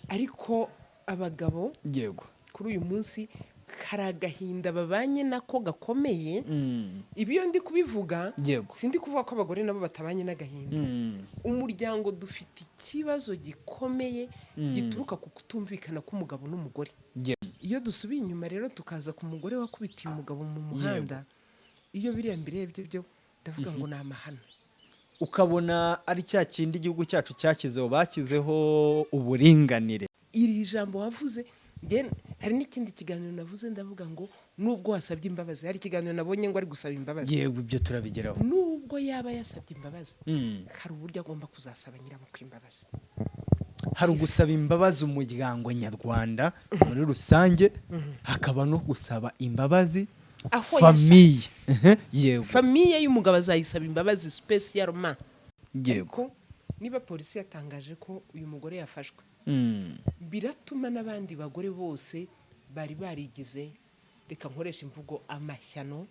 ariko abagabo yego kuri uyu munsi karagahinda babanye nako gakomeye. Ibiyo ndi kubivuga sindi kuvuga ko abagore nabo batabanye n'agahinda. Umuryango dufite ikibazo gikomeye gituruka ku kutumvikana k'umugabo n'umugore. Iyo dusubiye inyuma rero tukaza ku mugore wakubitiye umugabo mu muhanda, iyo biriya mbere byo ndavuga ngo ni amahano. Ukabona ari cya kindi igihugu cyacu cyakizeho bakizeho uburinganire. Iri jambo wavuze hari n'ikindi kiganiro navuze ndavuga ngo nubwo wasabye imbabazi, hari ikiganiro nabonye ngo ari gusaba imbabazi. Yego ibyo turabigeraho. Nubwo yaba yasabye imbabazi, hari uburyo agomba kuzasaba nyirabukwe imbabazi. Hari ugusaba imbabazi umuryango nyarwanda muri rusange, hakaba no gusaba imbabazi famiye. Yego. Famiye y'umugabo azayisaba imbabazi spécialement. Yego. Niba polisi yatangaje ko uyu mugore yafashwe, biratuma n'abandi bagore bose bari barigize, reka nkoresha imvugo, amashyano,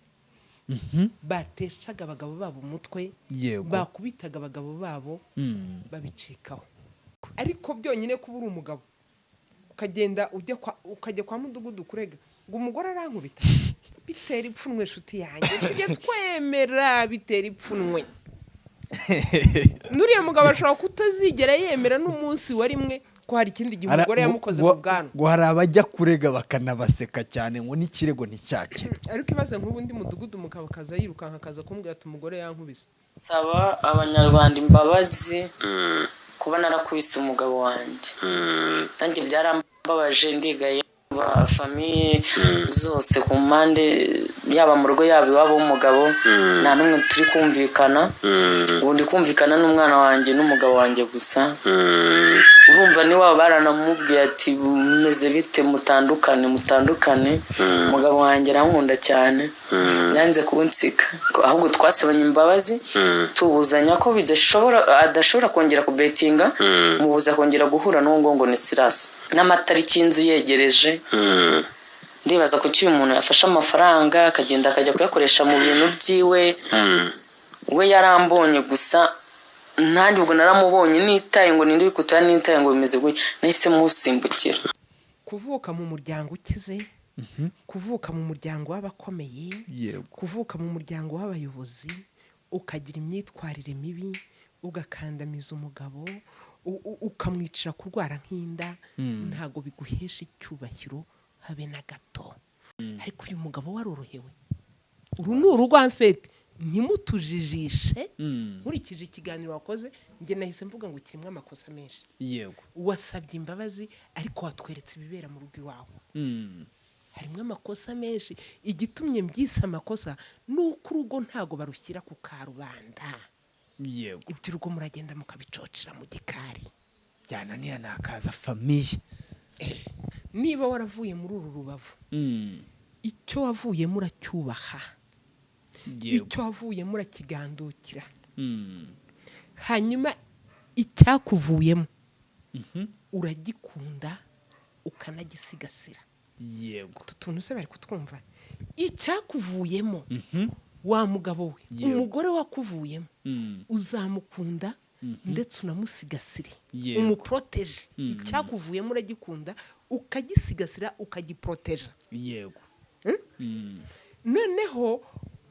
bateshaga abagabo babo umutwe, bakubitaga abagabo babo, babicikaho. Ariko byonyine kuba uri umugabo ukagenda ukajya kwa mudugudu kurega ngo umugore arankubita, bitera ipfunwe nshuti yanjye, tujye twemera bitera ipfunwe. Nuriya mugabo ashobora kutazigera yemera n'umunsi wa rimwe ko hari ikindi gihe umugore yamukoze mu bwanwa. Ngo hari abajya kurega bakanabaseka cyane ngo n'ikirego nticyakire. Ariko ibaze nk'ubundi mudugudu umugabo akaza yirukanka akaza kumbwira ati umugore yankubise. Saba abanyarwanda imbabazi kuba narakubise umugabo wanjye. Nanjye byarambabaje ndigaye famiye zose ku mpande, yaba mu rugo yaba iwabo w'umugabo, nta n'umwe turi kumvikana. Ubu ndi kumvikana n'umwana wanjye n'umugabo wanjye gusa. Urumva ni waba baranamubwiye ati meze bite, mutandukane. Umugabo wanjye arankunda cyane, yanze kunsika. Ahubwo twasabanye imbabazi, tubuzanya ko adashobora kongera kubetinga, mubuza kongera guhura n'uwo ngo ni Silas. N'amatariki y'inzu yegereje, ndibaza ko uyu muntu yafashe amafaranga akagenda akajya kuyakoresha mu bintu byiwe. We yarambonye gusa, ntandi ubwo naramubonye nitaye ngo nindi bikutoya, nitaye ngo bimeze gutya, nahise musimbukira. Kuvuka mu muryango ukize, kuvuka mu muryango w'abakomeye, kuvuka mu muryango w'abayobozi, ukagira imyitwarire mibi, ugakandamiza umugabo, ukamwicira kurwara nk'inda, ntago biguhesha icyubahiro habe na gato. Ariko uyu mugabo warorohewe. Uru ni urugo amfete, ntimutujijishe. Nkurikije ikiganiro wakoze, njye nahise mvuga ngo kirimo amakosa menshi. Yego. Wasabye imbabazi ariko watweretse ibibera mu rugo iwawe. Harimo amakosa menshi. Igitumye mbyise amakosa nuko urugo ntago barushyira ku karubanda. Yego. Ibyo urugo muragenda mukabicocera mu gikari. Byananira nakaza famiye. Niba waravuye muri uru rubavu, icyo wavuye muracyubaha, icyo wavuye murakigandukira, hanyuma icyakuvuyemo uragikunda ukanagisigasira. Yego. Tutuntu se bari kutwumva. Icyakuvuyemo wa mugabo we, umugore wakuvuyemo, uzamukunda ndetse unamusigasire, umuproteje. Icyakuvuyemo uragikunda ukagisigasira, ukagiproteja. Yego. Noneho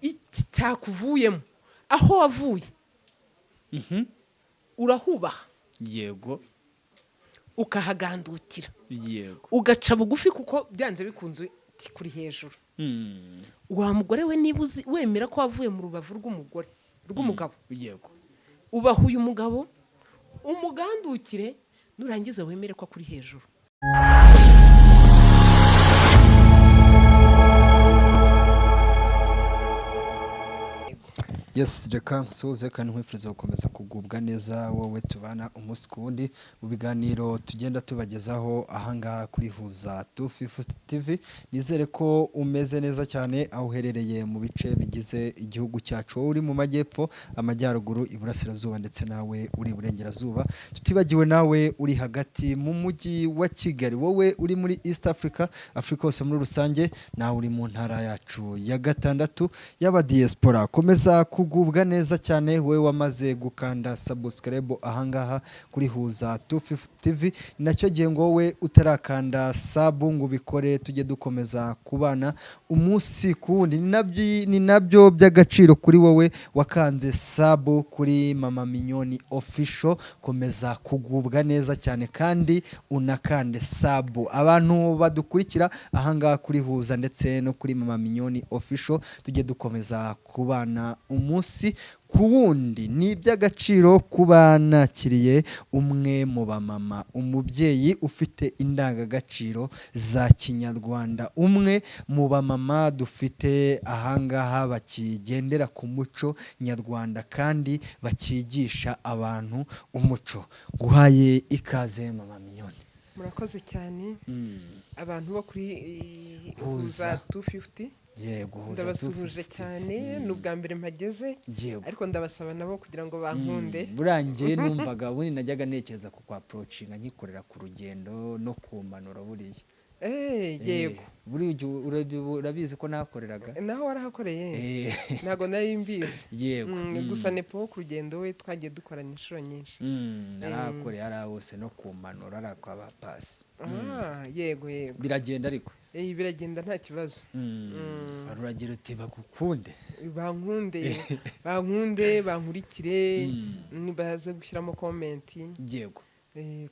iki cyakuvuyemo, aho wavuye urahubaha. Yego. Ukahagandukira. Yego. Ugaca bugufi kuko byanze bikunze kuri hejuru. Wa mugore we, niba wemera ko wavuye mu rubavu rw'umugabo, yego, ubaha uyu mugabo, umugandukire, nurangiza wemere ko kuri hejuru. Yes, reka nsuhuze kandi nkwifuriza gukomeza kugubwa neza wowe tubana umunsi ku wundi mu biganiro tugenda tubagezaho ahangaha kuri Huza 250 TV. Nizere ko umeze neza cyane aho uherereye mu bice bigize igihugu cyacu, uri mu majyepfo, amajyaruguru, iburasirazuba ndetse nawe uri burengerazuba. Tutibagiwe nawe uri hagati mu mujyi wa Kigali, wowe uri muri East Africa, Afrika hose muri rusange, nawe uri mu ntara yacu ya gatandatu y'aba diaspora. Komeza kugubwa neza cyane we wamaze gukanda subscribe ahangaha kuri Huza 250 TV, nacyo gihe ngo we utarakanda sub ngo bikore tujye dukomeza kubana umunsi kundi. Ni nabyo by'agaciro kuri wowe wakanze sub kuri Mama Mignone official. Komeza kugubwa neza cyane kandi unakande sub. Abantu badukurikira ahangaha kuri Huza ndetse no kuri Mama Mignone official, tujye dukomeza kubana umunsi ku wundi. Ni iby'agaciro kuba nakiriye umwe mu bamama, umubyeyi ufite indangagaciro za kinyarwanda, umwe mu bamama dufite ahangaha bakigendera ku muco nyarwanda kandi bakigisha abantu umuco. Guhaye ikaze Mama Mignone. Murakoze cyane abantu bo kuri Huza 250. Yego, ndabasuhuje cyane n'ubwa mbere mpageze, ariko ndabasaba nabo kugira ngo bankunde. Burangiye numvaga ubundi najyaga nekereza ku approachinga nkikorera ku rugendo no kumanura buriya. Yego. Urabizi ko nahakoreraga? Naho warahakoreye? Ntago nari mbizi. Yego. Gusa nepo ku rugendo we twagiye dukorana inshuro nyinshi. Narahakoreye ari hose no kumanura ari kwa bapasi. Yego. Biragenda ariko? Biragenda nta kibazo. Aruragira uti bagukunde? Bankunde, bankurikire, nibaze gushyiramo comment. Yego.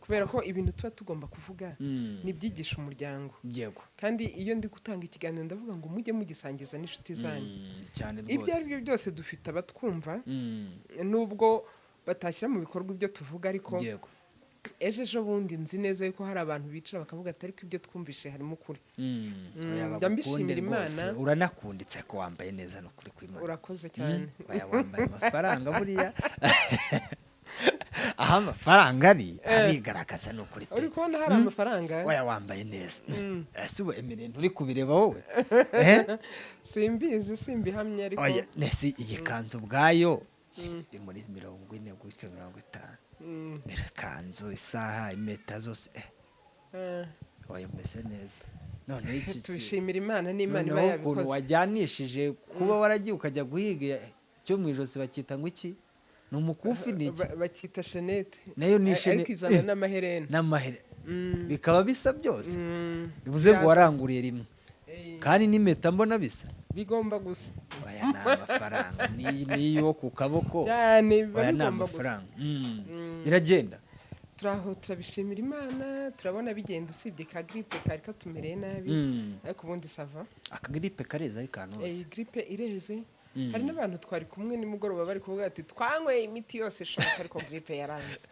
Kubera ko ibintu tuba tugomba kuvuga nibyigisha umuryango. Yego. Kandi iyo ndi gutanga ikiganiro ndavuga ngo mujye mugisangiza n'inshuti zanyu. Cyane rwose. Ibyo ari byo byose dufite abatwumva, nubwo batashyira mu bikorwa ibyo tuvuga, ariko yego, ejo bundi nzi neza yuko hari abantu bicara bakavuga ati ariko ibyo twumvishe harimo ukuri. Ndambishimira Imana. Uranakunditse ko wambaye neza no kuri kw'Imana. Urakoze cyane. Wambaye amafaranga buriya. Aha amafaranga arigaragaza no kuri. Uri kubona hari amafaranga? Wambaye neza. Ese ubu emerent uri kubireba wowe? Simbizi, simbihamye ariko. Nese iyi kanzu ubwayo iri muri 40 gutyo 50. Kanzu, isaha, impeta zose. Meze neza. None iki tubishimira Imana n'Imana iba yabikoze. Ukuntu wajyanishije kuba waragiye ukajya guhiga cyo mu ijosi bakita ngo iki? Numukufi niki? Bakita Chanette. Nayo ni Chanette. Ariko izana n'amaherena. N'amaherena. Bikaba bisa byose. Bivuze ngo waranguriye rimwe. Kandi n'impeta mbona bisa. Bigomba gusa. Oya ni amafaranga niyo ku kaboko. Cyane bigomba gusa. Biragenda. Turaho turabishimira Imana, turabona bigenda usibye ka grippe kari katumereye nabi, ariko ubundi sava. Aka grippe kareza ari kantu hose. Grippe ireze. Hari n'abantu twari kumwe nimugoroba bari kuvuga ati twanywe imiti yose shoka ariko grippe yaranze.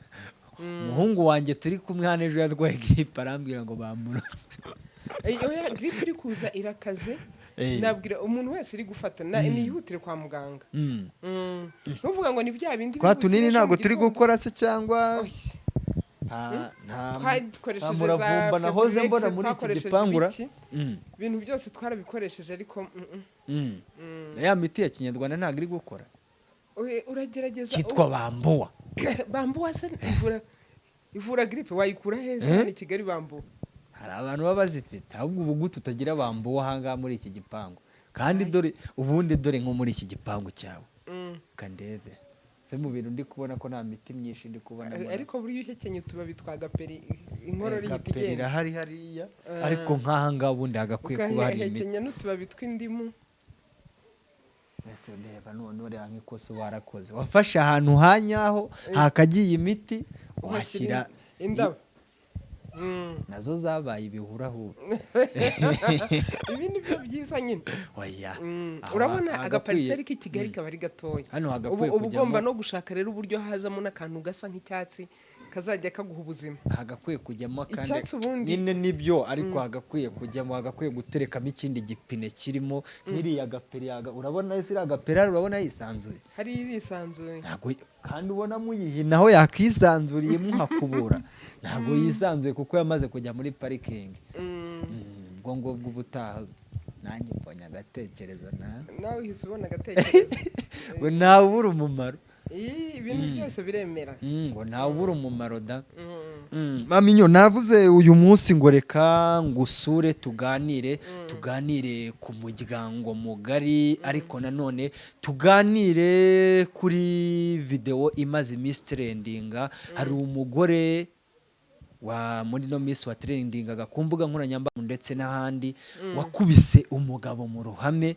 Muhungu wanjye turi kumwe hano ejo yarwaye grippe arambwira ngo bamurose. Oya grippe iri kuza irakaze. Nabwira umuntu wese iri gufata niyihutire kwa muganga. Nuvuga ngo ni bya bindi kwa tunini ntago turi gukora se cyangwa twakoresheje za nahoze mbona muri iki gipangura ibintu byose twarabikoresheje ariko ya miti ya kinyarwanda ntago iri gukora. Uragerageza kitwa bambuwa. Bambuwa se ivura grippe wayikura heza ni Kigali bambuwa. Hari abantu baba bazifite ahubwo ubu tutagira bambuwa hanga muri iki gipangu kandi dore ubundi dore nko muri iki gipangu cyawe kandebe se mu bintu ndi kubona ko nta miti myinshi ndi kubona ariko buri uhekenye tubabi twagaperi inkorori yitigenda hari hariya ariko nkahanga ubundi hagakwiye kuba hari imiti uhekenye n'utubabi tw'indimu. Ese ndeba none uri nk'ikoso warakoze wafashe ahantu hanyaho hakagiye imiti washyira indabo nazo zabaye ibihuraho. Ibindi byo byiza nyine. Oya. Urabona agapariseri k'Ikigali kaba ari gatoya. Ubu ugomba no gushaka rero uburyo hazamo n'akantu gasa nk'icyatsi kazajya kaguha ubuzima. Hagakwiye kujyamo kandi nyine nibyo ariko hagakwiye kujyamo hagakwiye guterekamo ikindi gipine kirimo nk'iriya gaperi urabona isi agaperi urabona yisanzuye. Hari irisanzuye. Kandi ubona muyihinaho yakisanzuriye muhakubura. Ntago yisanzuye kuko yamaze kujya muri parking. Ubwo ngo bw'ubutaha nanjye mbonye agatekerezo nawe uhise ubona agatekerezo. We nawe uri umumaro. ibintu byose biremera ngo ntawe ubura umumaro da. Maminyo navuze uyu munsi ngo reka ngusure tuganire ku muryango mugari, ariko nanone tuganire kuri video imaze iminsi trendinga. Hari umugore wa muri no miss wa trendingaga ku mbuga nkoranyambaga ndetse n'ahandi wakubise umugabo mu ruhame,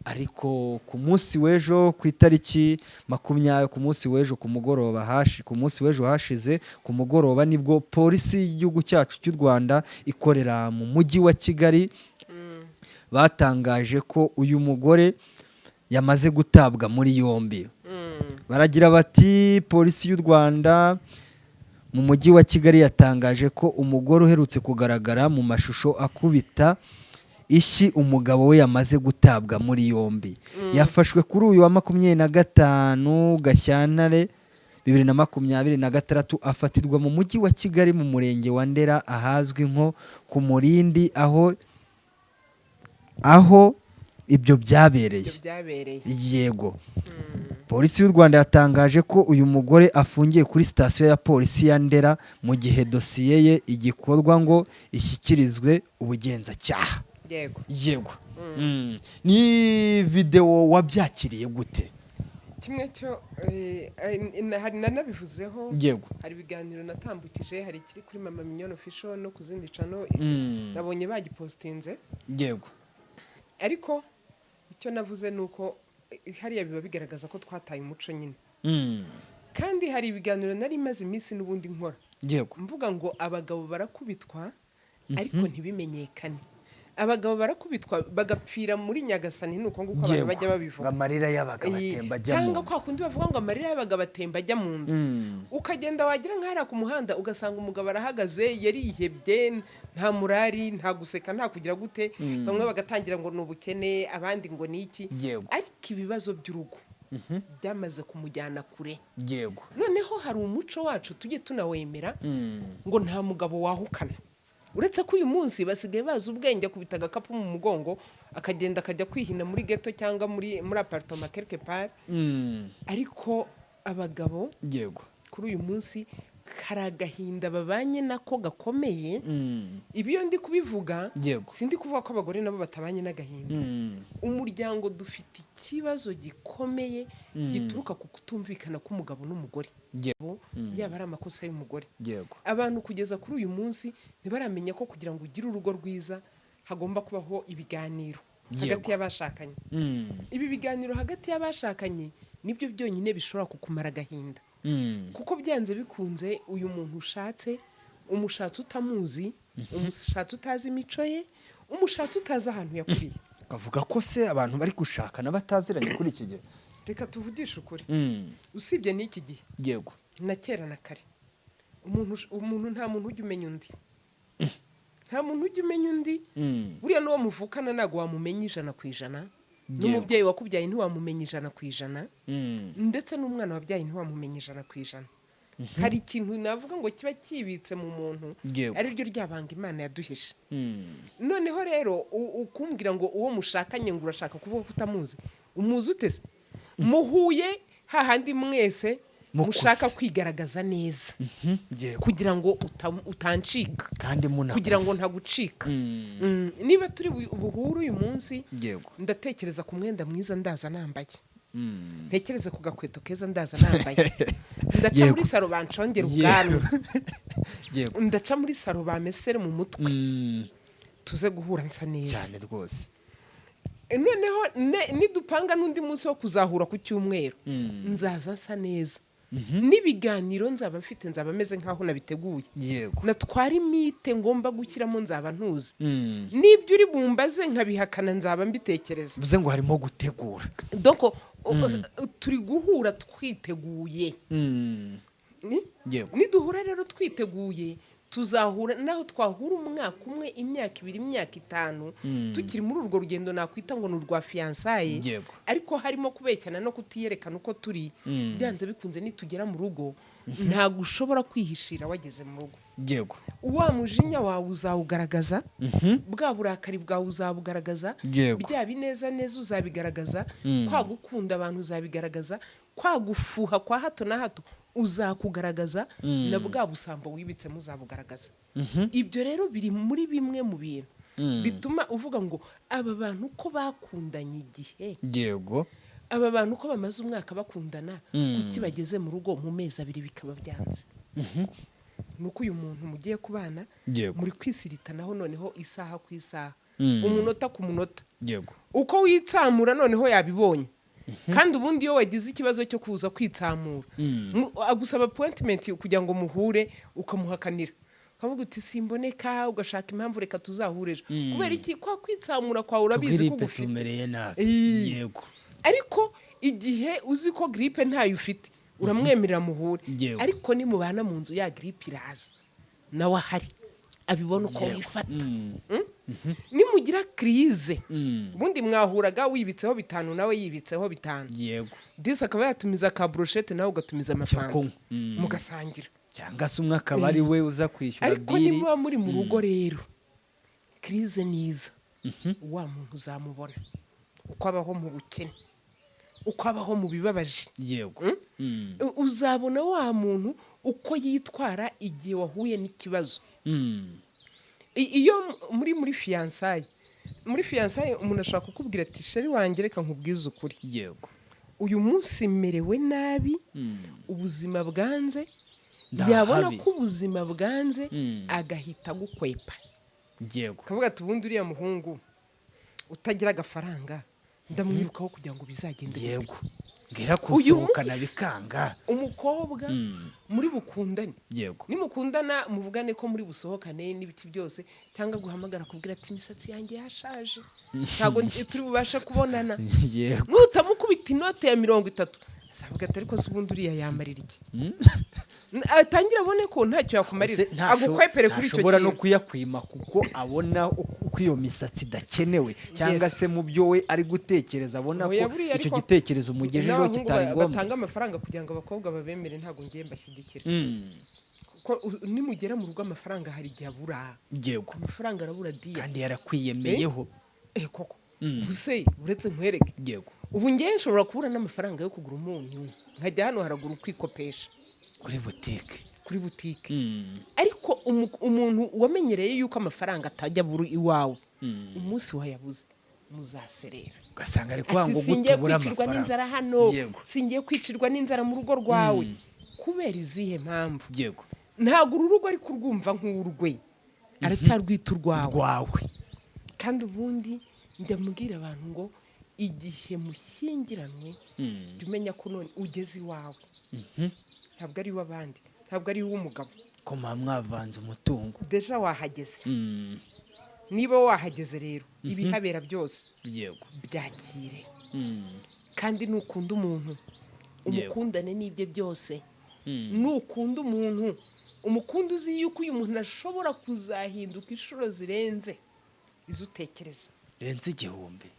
ariko ku munsi w'ejo ku itariki 20 ku munsi w'ejo ku mugoroba ku munsi w'ejo hashize ku mugoroba nibwo polisi y'igihugu cyacu cy'u Rwanda ikorera mu mujyi wa Kigali batangaje ko uyu mugore yamaze gutabwa muri yombi. Baragira bati polisi y'u Rwanda mu mujyi wa Kigali yatangaje ko umugore uherutse kugaragara mu mashusho akubita ishi umugabo we yamaze gutabwa muri yombi. Yafashwe kuri uyu wa 25 Gashyantare 2026 afatirwa mu mujyi wa Kigali mu murenge wa Ndera ahazwi nko ku Murindi aho ibyo byabereye. Yego. Polisi y'u Rwanda yatangaje ko uyu mugore afungiye kuri sitasiyo ya polisi ya Ndera mu gihe dosiye ye igikorwa ngo ishyikirizwe ubugenzacyaha. Yego. Ni video wabyakiriye gute? Kimwe cyo hari nanabivuzeho. Yego. Hari ibiganiro natambukije, hari kiri kuri Mama Mignone Official no kuzindi channel nabonye bagipostinze. Yego. Ariko icyo navuze nuko hariya biba bigaragaza ko twataye umuco nyine. Kandi hari ibiganiro nari maze iminsi n'ubundi nkora. Yego. Mvuga ngo abagabo barakubitwa ariko ntibimenyekane. Abagabo barakubitwa bagapfira muri Nyagasani nuko nguko abantu bajya babivuga. Amarira yabaga batemba ajya mu. Cyangwa kwa kundi bavuga ngo amarira yabaga batemba ajya mu nda. Ukagenda wagira nk'ara ku muhanda ugasanga umugabo arahagaze yarihebye, nta murari, nta guseka, nta kugira gute. Bamwe bagatangira ngo n'ubukene, abandi ngo niki. Ariko ibibazo by'urugo byamaze kumujyana kure. Yego. Noneho hari umuco wacu tujye tunawemera ngo nta mugabo wahukana. Uretse ko uyu munsi basigaye baza ubwenge kubita agakapu mu mugongo akagenda akajya kwihina muri ghetto cyangwa muri appartement quelque part. Ariko abagabo yego kuri uyu munsi karagahinda babanye nako gakomeye. Ibiyo ndi kubivuga sindi kuvuga ko abagore nabo batabanye n'agahinda. Umuryango dufite ikibazo gikomeye gituruka ku kutumvikana k'umugabo n'umugore. Yaba ari amakosa y'umugore. Abantu kugeza kuri uyu munsi ntibaramenya ko kugira ngo ugire urugo rwiza hagomba kubaho ibiganiro hagati y'abashakanye. Ibi biganiro hagati y'abashakanye nibyo byonyine bishobora kukumara agahinda. Kuko byanze bikunze uyu muntu ushatse, umushatse utamuzi, umushatse utazi imico ye, umushatse utazi ahantu yakuriye. Kavuga ko se abantu bari gushakana bataziranye kuri iki gihe. Reka tuvugishe ukuri. Usibye n'iki gihe. Yego. Na kera na kare. Umuntu nta muntu ujya umenya undi. Nta muntu ujya umenya undi. Buriya n'uwo muvukana ntago wamumenya 100%. N'umubyeyi wakubyaye ntiwamumenya 100%. Ndetse n'umwana wabyaye ntiwamumenya 100%. Hari ikintu navuga ngo kiba kibitse mu muntu ari ryo ryabanga Imana yaduhishe. Noneho rero ukumbwira ngo uwo mushakanye ngo urashaka kuvuga ko utamuzi. Umuzi utese? Muhuye hahandi mwese mushaka kwigaragaza neza kugira ngo utancika kandi kugira ngo ntagucika. Niba turi buhuru uyu munsi ndatekereza ku mwenda mwiza ndaza nambaye. Ntekereza ku gakweto keza ndaza nambaye. Ndaca muri saro bancongera ubwanwa. Ndaca muri saro bamesere mu mutwe. Tuze guhura nsa neza cyane rwose. Noneho nidupanga n'undi munsi wo kuzahura ku cyumweru nzaza nsa neza. N'ibiganiro nzaba mfite nzaba meze nkaho nabiteguye. Natwara imite ngomba gushyiramo nzaba ntuzi. Nibyo uri bumbaze nkabihakana nzaba mbitekereza. Bivuze ngo harimo gutegura. Donc turi guhura twiteguye. Niduhura rero twiteguye tuzahura naho twahura umwaka umwe, imyaka 2, imyaka 5 tukiri muri urwo rugendo nakwita ngo n'urwa fiançailles. Ariko harimo kubekana no kutiyerekana uko turi byanze bikunze nitugera mu rugo nta gushobora kwihishira wageze mu rugo. yego wa mujinya wawe uzawugaragaza, bwa burakari bwawe uzabugaragaza, bya bineza neza uzabigaragaza, kwa gukunda abantu uzabigaragaza, kwa gufuha kwa hato na hato uzakugaragaza, na bwa busambo wibitsemo uzabugaragaza. Ibyo rero biri muri bimwe mu bintu bituma uvuga ngo aba bantu ko bakundanye igihe, yego aba bantu ko bamaze umwaka bakundana, kuki bageze mu rugo mu mezi 2 bikaba byanze. Nuko uyu muntu mugiye kubana muri kwisiritanaho noneho isaha ku isaha, umunota ku munota, yego uko witsamura noneho yabibonye. Kandi ubundi iyo wagize ikibazo cyo kuza kwitsamura, agusaba appointment kugira ngo muhure, ukamuhakanira, ukavuga uti simboneka, ugashaka impamvu reka tuzahureje. Kubera iki? Kwa kwitsamura kwa urabizi ko gufumereye nabi. Yego ariko igihe uzi ko gripe ntayo ufite, uramwemerera muhure. Ariko ni mubana mu nzu ya gripe iraza, nawe ahari abibona uko wifata. Nimugira crise, ubundi mwahuraga wibitseho 5 nawe yibitseho 5, yego disa akaba yatumiza ka brochette nawe ugatumiza amafanta, mugasangira, cyangwa se umwe akaba ari we uza kwishyura biri. Ariko niba muri mu rugo rero crise niza, wa muntu uzamubona uko abaho mu bukene, uko abaho mu bibabaje. Yego uzabona wa muntu uko yitwara igihe wahuye n'ikibazo. Iyo muri fiançailles, umuntu ashaka kukubwira ati sheri wanjye reka nkubwize ukuri, yego uyu munsi merewe nabi, ubuzima bwanze, yabona ko ubuzima bwanze, agahita gukwepa. Yego kavuga ati ubundi uriya muhungu utagira agafaranga ndamwirukaho kugira ngo bizagende. Yego ngira kusohokana bikanga. Umukobwa muri bukundane, yego nimukundana muvugane ko muri busohokane n'ibiti byose, cyangwa guhamagara kubwira ati imisatsi yanjye yashaje, ntago turi bubasha kubonana. Yego nutamukubita inote ya 30, azavuga ati ariko ubundi uriya yamarira iki? Atangira abone ko ntacyo yakumarira, agukwepere kuri icyo kintu. Ashobora no kuyakwima kuko abona uko iyo misatsi dakenewe, cyangwa se mu byo we ari gutekereza abona ko icyo gitekerezo umugejejeho kitari ngombwa. Batanga amafaranga kugira ngo abakobwa babemere, ntago ngiye mbashyigikira. Kuko nimugera mu rugo amafaranga hari igihe abura. Yego amafaranga arabura diya, kandi yarakwiyemeyeho. Koko ubuse uretse nkwereke. Yego ubu ngiye nshobora kubura n'amafaranga yo kugura umunyu, nkajya hano haragura kwikopesha kuri butike. Ariko umuntu wamenyereye yuko amafaranga atajya buru iwawe, umunsi wayabuze muzaserera, ugasanga ari kwanga gutubura amafaranga. N'inzara hano, singiye kwicirwa n'inzara mu rugo rwawe. Kubera izihe mpamvu? Yego ntago urugo ari kurwumva nk'urwe, aracyarwita urwawe. Kandi ubundi ndamubwira abantu ngo igihe mushyingiranwe, umenya ko none ugeze iwawe, ntabwo ari w'abandi, ntabwo ari w'umugabo, ko mwavanze umutungo deja wahageze. Niba wahageze rero ibihabera byose, yego byakire. Kandi nukunda umuntu, umukundane n'ibyo byose. Nukunda umuntu, umukunda uzi yuko uyu muntu ashobora kuzahinduka inshuro zirenze izo utekereza, renze 1000.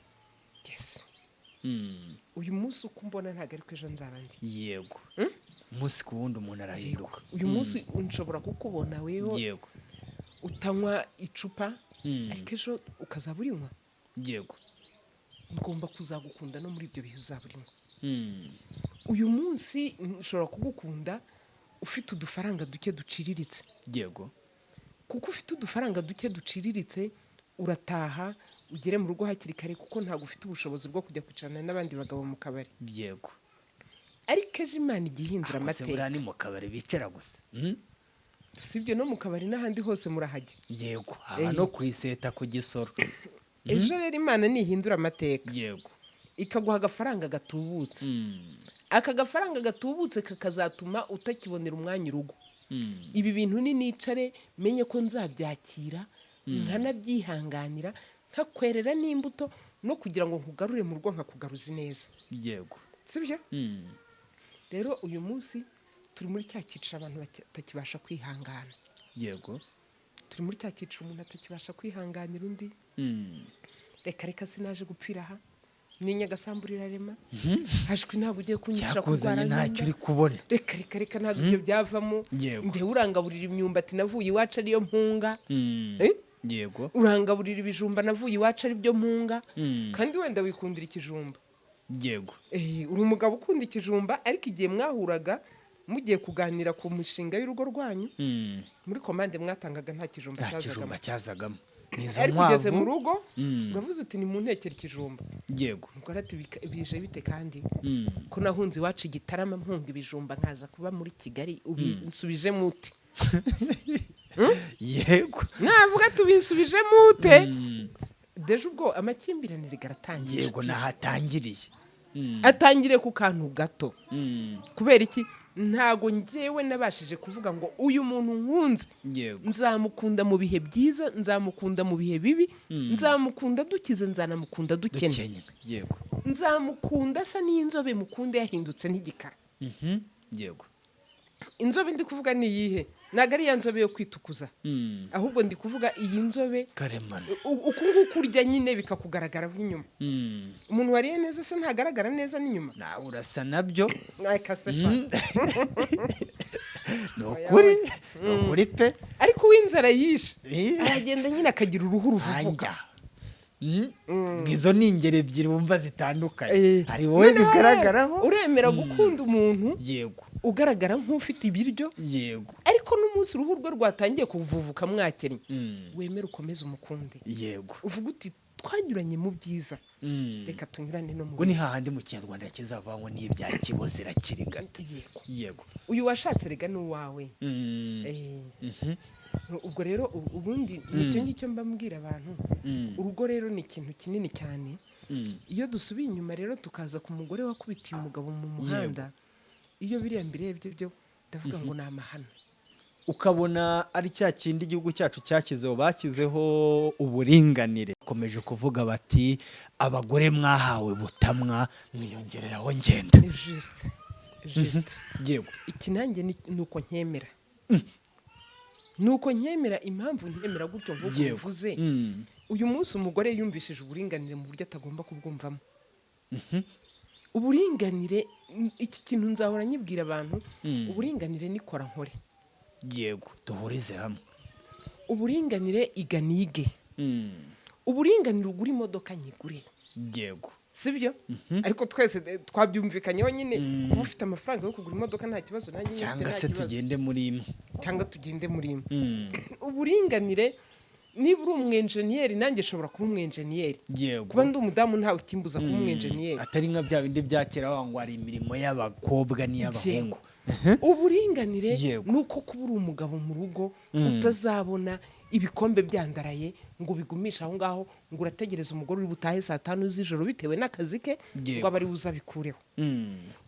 Yes. Uyu munsi uko mbona ntago ari ko ejo nzaba ndi. Yego umunsi ku wundi umuntu arahinduka. Uyu munsi unshobora kukubona weho, yego utanywa icupa, ariko ejo ukazaburinywa. Yego ngomba kuzagukunda no muri ibyo bihe uzaburinywa. Uyu munsi nshobora kugukunda ufite udufaranga duke duciriritse. Yego kuko ufite udufaranga duke duciriritse, urataha ugere mu rugo hakiri kare, kuko ntago ufite ubushobozi bwo kujya kwicarana n'abandi bagabo mu kabari. Yego ariko ejo Imana igihindura amateka. Akose ni mu kabari bicara gusa. Sibyo, no mu kabari n'ahandi hose murahajya. Yego aba no kwiseta ku Gisoro. Ejo rero Imana nihindura amateka. Yego ikaguha agafaranga gatubutse. Aka gafaranga gatubutse kakazatuma utakibonera umwanya urugo. Ibi bintu ni nicare menye ko nzabyakira, nkanabyihanganira, nkakwerera n'imbuto no kugira ngo nkugarure mu rugo nkakugaruza neza. Yego sibyo? Rero uyu munsi turi muri cya cyiciro abantu batakibasha kwihangana. Yego turi muri cya cyiciro umuntu atakibasha kwihanganira undi. Reka sinaje gupfira aha, ni nyagasamburira rema hashwe ntabwo ugiye kunyicira cyakuzanye ntacyo uri kubona reka ntabwo ibyo byavamo ndewe urangaburira imyumbati navuye iwacu ariyo mpunga yego urangaburira ibijumba navuye iwacu ari byo mpunga kandi wenda wikundira ikijumba yego uri umugabo ukunda ikijumba ariko igihe mwahuraga mugiye kuganira ku mishinga y'urugo rwanyu muri komande mwatangaga nta kijumba cyazagamo ariko ugeze mu rugo uravuze uti ni mu ntekera ikijumba yego umugore ati bije bite kandi ko nahunze iwacu Gitarama mpunga ibijumba nkaza kuba muri Kigali ubinsubije mute yego navuga tubinsubije mute deje ubwo amakimbirane rigaratangiye yego nahatangiriye atangire ku kantu gato kubera iki ntago njyewe nabashije kuvuga ngo uyu muntu nkunze nzamukunda mu bihe byiza nzamukunda mu bihe bibi nzamukunda dukize nzanamukunda dukennye yego nzamukunda asa n'inzobe mukunde yahindutse n'igikara yego inzobe ndi kuvuga ni iyihe ntabwo ari ya nzobe yo kwitukuza ahubwo ndi kuvuga iyi nzobe karemano uku nguku urya nyine bikakugaragaraho inyuma umuntu wariye neza se ntagaragara neza n'inyuma nawe urasa nabyo ni ukuri pe ariko uw'inzara yishe aragenda nyine akagira uruhu ruvuvuga izo ni ingero ebyiri wumva zitandukanye hari wowe bigaragaraho uremera gukunda umuntu yego ugaragara nk'ufite ibiryo yego ariko n'umunsi uruhu rwe rwatangiye kuvuvuka mwakennye wemera ukomeze umukunde yego uvuga uti twanyuranye mu byiza reka tunyurane no mu ngo ni hahandi mu kinyarwanda kizavanywe n'ibya kibozera kiri gato yego uyu washatse rega ni uwawe ubwo rero ubundi nicyo ngicyo mbabwira abantu urugo rero ni ikintu kinini cyane iyo dusubiye inyuma rero tukaza ku mugore wakubitiye umugabo mu muhanda iyo biriya mbirebye byo ndavuga ngo ni amahano ukabona ari cya kindi igihugu cyacu cyakizeho bashyizeho uburinganire bakomeje kuvuga bati abagore mwahawe butamwa mwiyongereraho ngenda juste yego iki nanjye ni uko nkemera nuko nkemera impamvu nkemera gutyo nk'uko bivuze uyu munsi umugore yumvishije uburinganire mu buryo atagomba kubwumvamo uburinganire iki kintu nzahora nyibwira abantu uburinganire nikora nkore yego duhurize hamwe uburinganire iganige uburinganire ugura imodoka nyigure yego sibyo ariko twese twabyumvikanyeho nyine kuba ufite amafaranga yo kugura imodoka nta kibazo nanjye cyangwa se tugende muri imwe uburinganire niba uri umwenjeniyeri nanjye nshobora kuba umwenjeniyeri kuba ndi umudamu ntawe ukimbuza kuba umwenjeniyeri atari nka bya bindi bya kera ngo hari imirimo y'abakobwa n'iy'abahungu uburinganire ni uko kuba uri umugabo mu rugo utazabona ibikombe byandaraye ngo bigumishe aho ngaho ngo urategereze umugore uri butahe saa 5 z'ijoro bitewe n'akazi ke ngo abari buza bikureho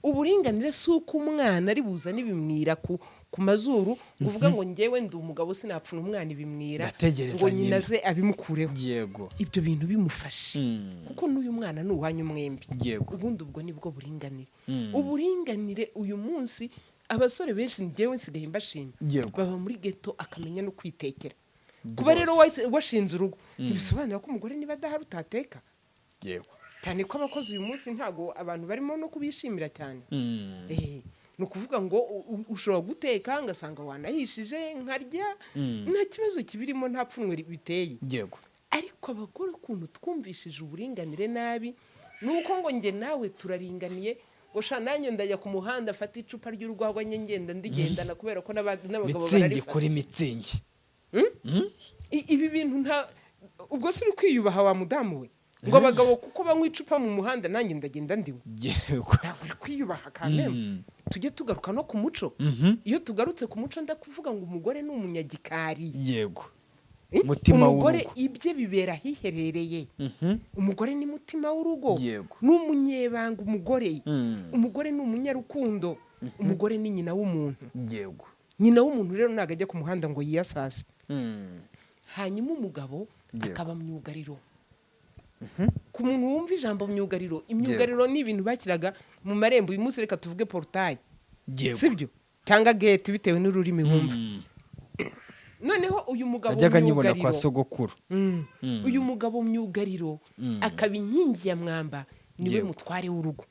uburinganire si uko umwana ari buza n'ibimwira ku mazuru uvuga ngo ngewe ndi umugabo sinapfuna umwana ibimwira ngo nyina ze abimukureho yego ibyo bintu bimufashe kuko n'uyu mwana ni uwanyu mwembi ubundi ubwo nibwo buringanire uburinganire uyu munsi abasore benshi ngewe nsigaye mbashimye baba muri ghetto akamenya no kwitekera kuba rero washinze urugo ntibisobanura ko umugore niba adahari utateka yego cyane ko abakozi uyu munsi ntago abantu barimo no kubishimira cyane ni ukuvuga ngo ushobora guteka ngasanga wanahishije nkarya nta kibazo kibirimo nta pfunwe biteye yego ariko abagore ukuntu twumvishije uburinganire nabi ni uko ngo njye nawe turaringaniye ngo nanjye ndajya ku muhanda afata icupa ry'urwagwa ngenda ndigendana kubera ko n'abagabo bararifata kuri mitsingi ibi bintu nta ubwo si uri kwiyubaha wa mudamu we ngo abagabo kuko banywa icupa mu muhanda nanjye ndagenda ndiwe ntabwo uri kwiyubaha kameme tujye tugaruka no ku muco iyo tugarutse ku muco ndakuvuga ngo umugore ni umunyagikari yego umugore ibye bibera hiherereye umugore ni mutima w'urugo ni umunyebanga umugore ni umunyarukundo umugore ni nyina w'umuntu yego nyina w'umuntu rero ntabwo ajya ku muhanda ngo yiyasase hanyuma umugabo akaba myugariro ku muntu wumva ijambo myugariro imyugariro ni ibintu bakiraga mu marembo uyu munsi reka tuvuge portail sibyo cyangwa gate bitewe n'ururimi wumva noneho uyu mugabo ajyaga nyibona kwa sogokuru uyu mugabo myugariro akaba inkingi ya mwamba niwe mutware w'urugo.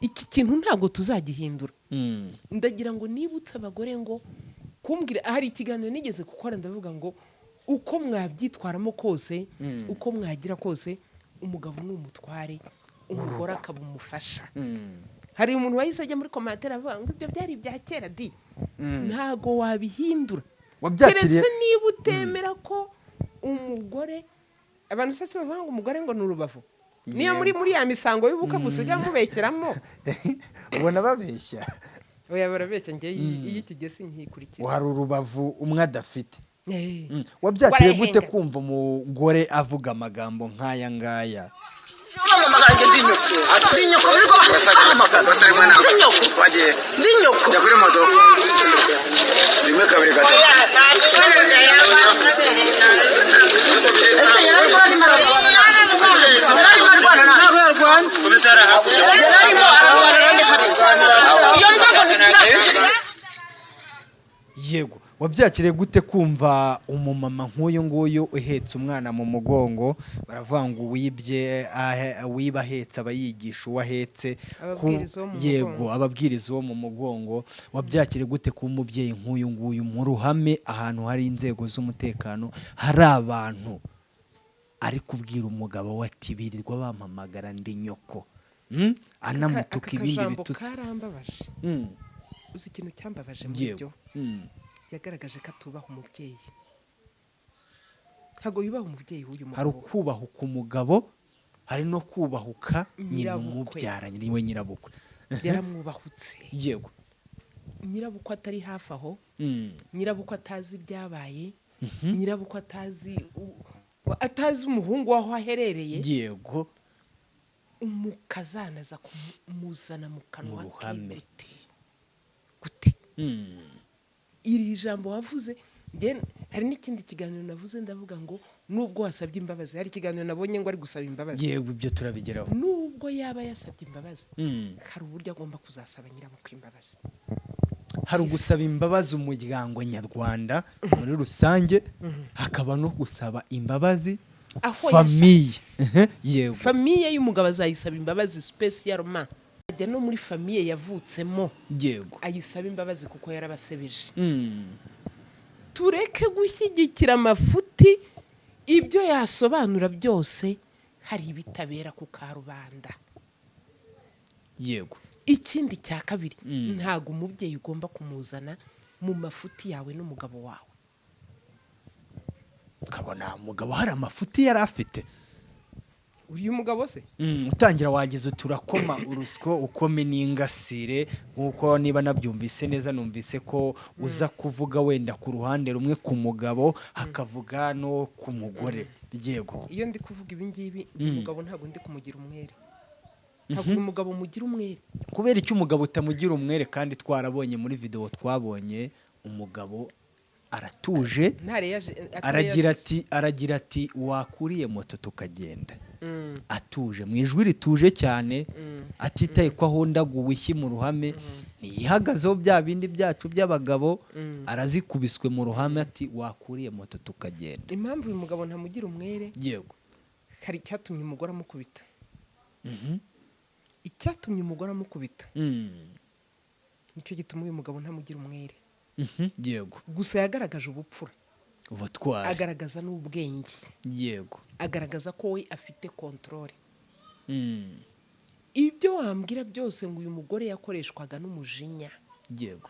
Iki kintu ntabwo tuzagihindura. Ndagira ngo nibutse abagore ngo kumbwira, hari ikiganiro nigeze gukora ndavuga ngo uko mwabyitwaramo kose, uko mwagira kose, umugabo ni umutware, umugore akaba umufasha. Hari umuntu wahise ajya muri komantere avuga ngo ibyo byari ibya kera di. Ntago wabihindura. Keretse niba utemera ko umugore, abantu sase bavuga ngo umugore ngo ni urubavu. Niyo muri ya misango y'ubuka gusiga mubeshyeramo. Ubona babeshya. Oya barabeshya ngiye iyi kigesi nkikurikira. Wari urubavu umwe adafite. Wabyakiriye gute kumva umugore avuga amagambo nk'aya ngaya? Yego, wabyakiriye gute kumva umumama nk'uyu nguyu uhetse umwana mu mugongo, baravuga ngo wiba ahetse abayigisha uwo ahetse, yego ababwiriza uwo mu mugongo. Wabyakiriye gute kuba umubyeyi nk'uyu nguyu mu ruhame ahantu hari inzego z'umutekano, hari abantu ari kubwira umugabo we ati birirwa bampamagara ndi nyoko, anamutuka ibindi bitutsi. Uzi ikintu cyambabaje muri byo, yagaragaje ko atubaha umubyeyi. Ntabwo yubaha umubyeyi w'uyu mugabo. Hari ukubahuka umugabo, hari no kubahuka nyina umubyara, niwe nyirabukwe. Yaramwubahutse. Yego. Nyirabukwe atari hafi aho, nyirabukwe atazi ibyabaye, nyirabukwe atazi umuhungu waho aherereye. Yego. Umukazana aza kumuzana mu kanwa ruhame. Gute? Iri jambo wavuze, hari n'ikindi kiganiro navuze ndavuga ngo nubwo wasabye imbabazi, hari ikiganiro nabonye ngo ari gusaba imbabazi. Yego, ibyo turabigeraho. Nubwo yaba yasabye imbabazi, hari uburyo agomba kuzasaba nyirabukwe imbabazi. Hari ugusaba imbabazi umuryango nyarwanda muri rusange, hakaba no gusaba imbabazi famiye. Yego. Famiye y'umugabo azayisaba imbabazi spécialement. Ajya no muri famiye yavutsemo. Yego. Ayisaba imbabazi kuko yarabasebeje. Tureke gushyigikira amafuti, ibyo yasobanura byose hari ibitabera ku karubanda. Yego. Ikindi cya kabiri, ntago umubyeyi ugomba kumuzana mu mafuti yawe n'umugabo wawe. Ukabona umugabo hari amafuti yari afite. Uyu mugabo se? Utangira wagize turakoma urusyo ukome n'ingasire, nkuko niba nabyumvise neza numvise ko uza kuvuga wenda ku ruhande rumwe ku mugabo hakavuga no ku mugore. Yego. Iyo ndi kuvuga ibi ngibi, umugabo ntago ndi kumugira umwere. Ntabwo umugabo mugira umwere. Kubera icyo umugabo utamugira umwere, kandi twarabonye muri video twabonye umugabo aratuje, aragira ati wakuriye moto tukagenda. Atuje mu ijwi rituje cyane, atitaye ko ahondaguwe ishyi mu ruhame, ntiyihagazeho bya bindi byacu by'abagabo, arazikubiswe mu ruhame ati wakuriye moto tukagenda. Impamvu uyu mugabo ntamugira umwere, yego, hari icyatumye umugore amukubita. Icyatumye umugore amukubita, nicyo gituma uyu mugabo ntamugira umwere. Yego. Gusa yagaragaje ubupfura, ubutwari, agaragaza n'ubwenge. Yego. Agaragaza ko we afite control. Ibyo wambwira byose ngo uyu mugore yakoreshwaga n'umujinya. Yego.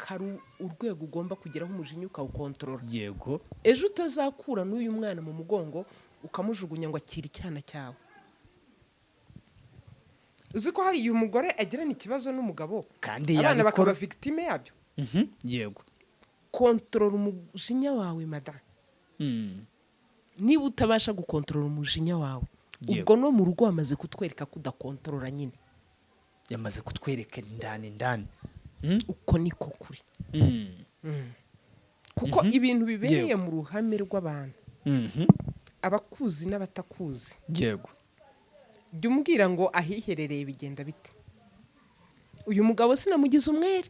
Hari urwego ugomba kugeraho umujinya ukawukontorora. Yego. Ejo utazakura n'uyu mwana mu mugongo ukamujugunya ngo akire icyana cyawe. Uzi ko hari uyu mugore agirana ikibazo n'umugabo, kandi abana bakaba victime yabyo. Yego. Kontrola umujinya wawe madame. Niba utabasha gukontorora umujinya wawe, ubwo no mu rugo amaze kutwereka kudakontorora nyine. Yamaze kutwereka ndani. Uko niko kuri. Kuko ibintu bibereye mu ruhame rw'abantu, abakuzi n'abatakuzi. Yego. jya umbwira ngo ahiherereye bigenda bite. Uyu mugabo sinamugize umwere.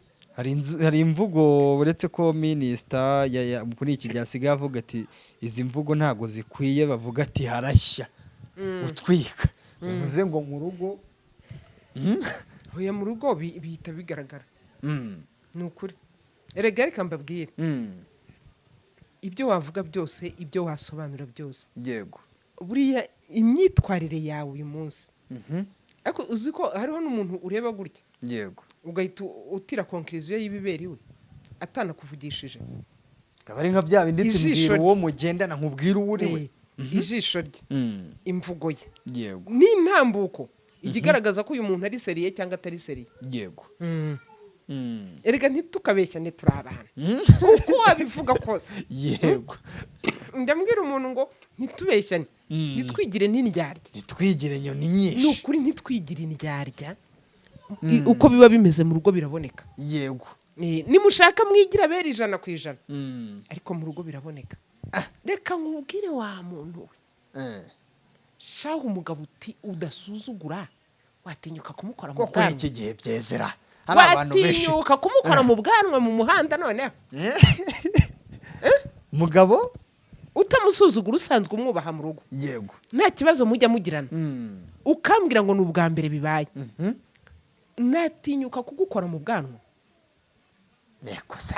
Hari imvugo uretse ko minisita kuri iki byasigaye avuga ati izi mvugo ntago zikwiye, bavuga ati harashya utwika bivuze ngo mu rugo hoya mu rugo bihita bigaragara ni ukuri erega reka mbabwire ibyo wavuga byose ibyo wasobanura byose yego buriya imyitwarire yawe uyu munsi ariko uzi ko hariho n'umuntu ureba gutya yego ugahita utira konkiriziyo y'ibiberiwe atanakuvugishije akaba ari nka bya bindi tubwira uwo mugendana nkubwira uwo uri we ijisho rye imvugo ye yego n'intambuko ikigaragaza ko uyu muntu ari seriye cyangwa atari seriye yego erega ntitukabeshyane turi abantu uko wabivuga kose yego ndambwira umuntu ngo ntitubeshyane ntitwigire n'indyarya ntitwigire nyoni nyinshi ni ukuri ntitwigire indyarya uko biba bimeze mu rugo biraboneka yego nimushaka mwigira bera 100%, ariko mu rugo biraboneka. Reka nkubwire wa muntu we shaho umugabo uti udasuzugura watinyuka kumukora mu bwanwa iki gihe byezera hari abantu benshi watinyuka kumukora mu bwanwa mu muhanda noneho mugabo utamusuzugura usanzwe umwubaha mu rugo yego nta kibazo mujya mugirana ukambwira ngo ni ubwa mbere bibaye natinyuka kugukora mu bwanwa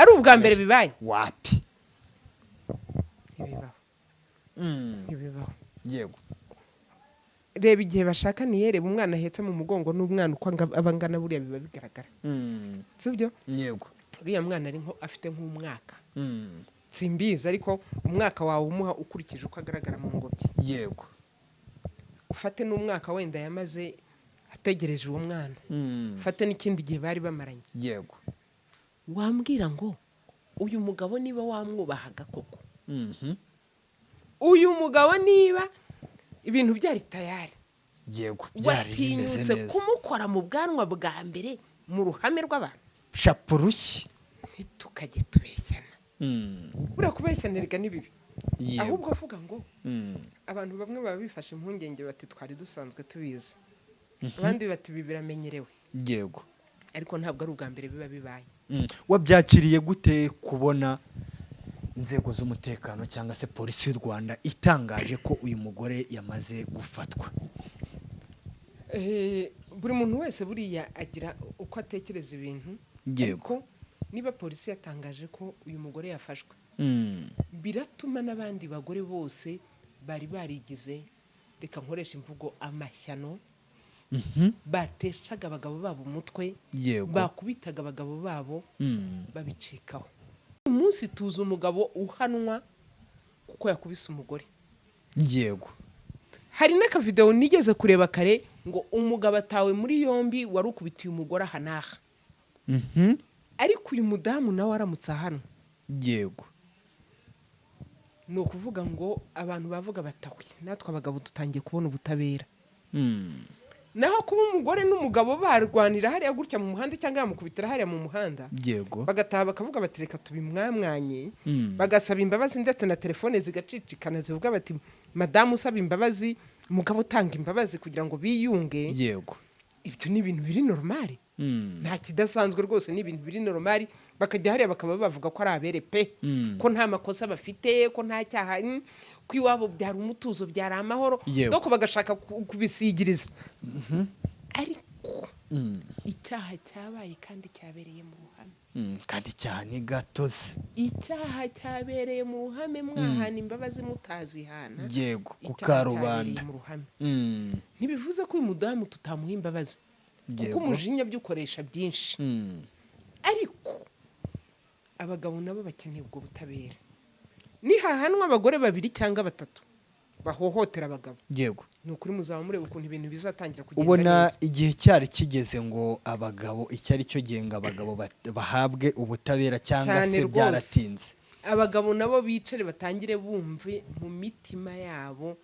ari ubwa mbere bibaye wapi ibibaho yego reba igihe bashakaniye reba umwana ahetse mu mugongo n'umwana uko abangana buriya biba bigaragara sibyo yego uriya mwana ari nko afite nk'umwaka simbizi ariko umwaka wawe umuha ukurikije uko agaragara mu ngobyi yego ufate n'umwaka wenda yamaze ategereje uwo mwana ufate n'ikindi gihe bari bamaranye yego wambwira ngo uyu mugabo niba wamwubahaga koko uyu mugabo niba ibintu byari tayari yego byari bimeze neza watinyutse kumukora mu bwanwa bwa mbere mu ruhame rw'abantu shapurushyi ntitukajye tubeshyana buriya kubeshyanirwa ni bibi ahubwo uvuga ngo abantu bamwe baba bifashe impungenge bati twari dusanzwe tubizi abandi bati ibi biramenyerewe yego ariko ntabwo ari ubwa mbere biba bibaye wabyakiriye gute kubona inzego z'umutekano cyangwa se polisi y'u Rwanda itangaje ko uyu mugore yamaze gufatwa? Buri muntu wese buriya agira uko atekereza ibintu yego niba polisi yatangaje ko uyu mugore yafashwe biratuma n'abandi bagore bose bari barigize reka nkoresha imvugo amashyano bateshaga abagabo babo umutwe bakubitaga abagabo babo babicikaho. Umunsi tuzi umugabo uhanwa kuko yakubise umugore yego hari n'akavideo nigeze kureba kare ngo umugabo atawe muri yombi wari ukubitiye umugore ahanaha ariko uyu mudamu nawe aramutse hano yego ni ukuvuga ngo abantu bavuga batawe natwe abagabo dutangiye kubona ubutabera naho kuba umugore n'umugabo barwanira hariya gutya mu muhanda cyangwa yamukubitira hariya mu muhanda yego bagataha bakavuga bati reka tubimwamwanye bagasaba imbabazi ndetse na telefone zigacicikana zivuga bati madamu usaba imbabazi umugabo utanga imbabazi kugira ngo biyunge yego ibyo ni ibintu biri normali nta kidasanzwe rwose ni ibintu biri normali bakajya hariya bakaba bavuga ko ari abere pe ko nta makosa bafite ko nta cyaha ko iwabo byari umutuzo byari amahoro doko bagashaka kubisigiriza ariko icyaha cyabaye kandi cyabereye mu ruhame kandi cyane gatozi icyaha cyabereye mu ruhame mwahana imbabazi mutazihana yego kukarubanda ntibivuze ko uyu mudamu tutamuha imbabazi kuko umujinya byukoresha byinshi ariko abagabo nabo bakeneye ubwo butabera nihahanwa abagore 2 cyangwa 3 bahohotera abagabo yego ni ukuri muzaba mureba ukuntu ibintu bizatangira kugenda ubona igihe cyari kigeze ngo abagabo icyari cyo genga abagabo bahabwe ubutabera cyangwa se byaratinze abagabo nabo bicare batangire bumve mu mitima yabo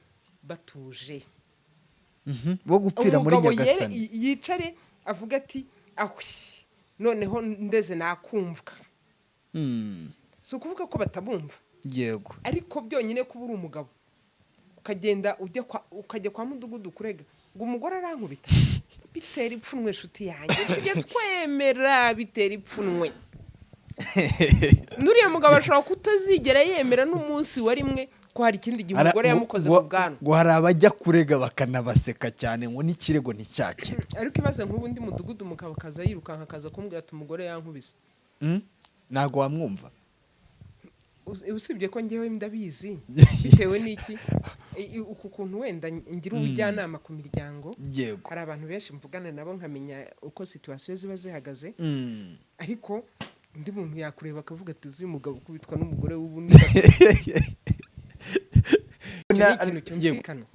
batuje bo gupfira muri Nyagasani yicare avuga ati ahwi noneho ndeze nakumvwa so kuvuga ko batabumva yego ariko byonyine kuba uri umugabo ukagenda ukajya kwa mudugudu kurega ngo umugore arankubita bitera ipfunwe shuti yanjye tujye twemera bitera ipfunwe nuriya mugabo ashobora kutazigera yemera n'umunsi wa rimwe ko hari ikindi gihe umugore yamukoze mu bwanwa ngo hari abajya kurega bakanabaseka cyane ngo n'ikirego nticyakire. ariko ibaze nk'ubundi mudugudu mukaba kaza yirukanka akaza kumbwira ati umugore yankubise ntago wamwumva. usibye ko ngewe ndabizi bitewe n'iki uku kuntu wenda ngira ubujyanama ku miryango. Hari abantu benshi mvugana nabo nkamenya uko situation ziba zihagaze, ariko undi muntu yakureba akavuga ati uyu mugabo kubitwa n'umugore w'ubundi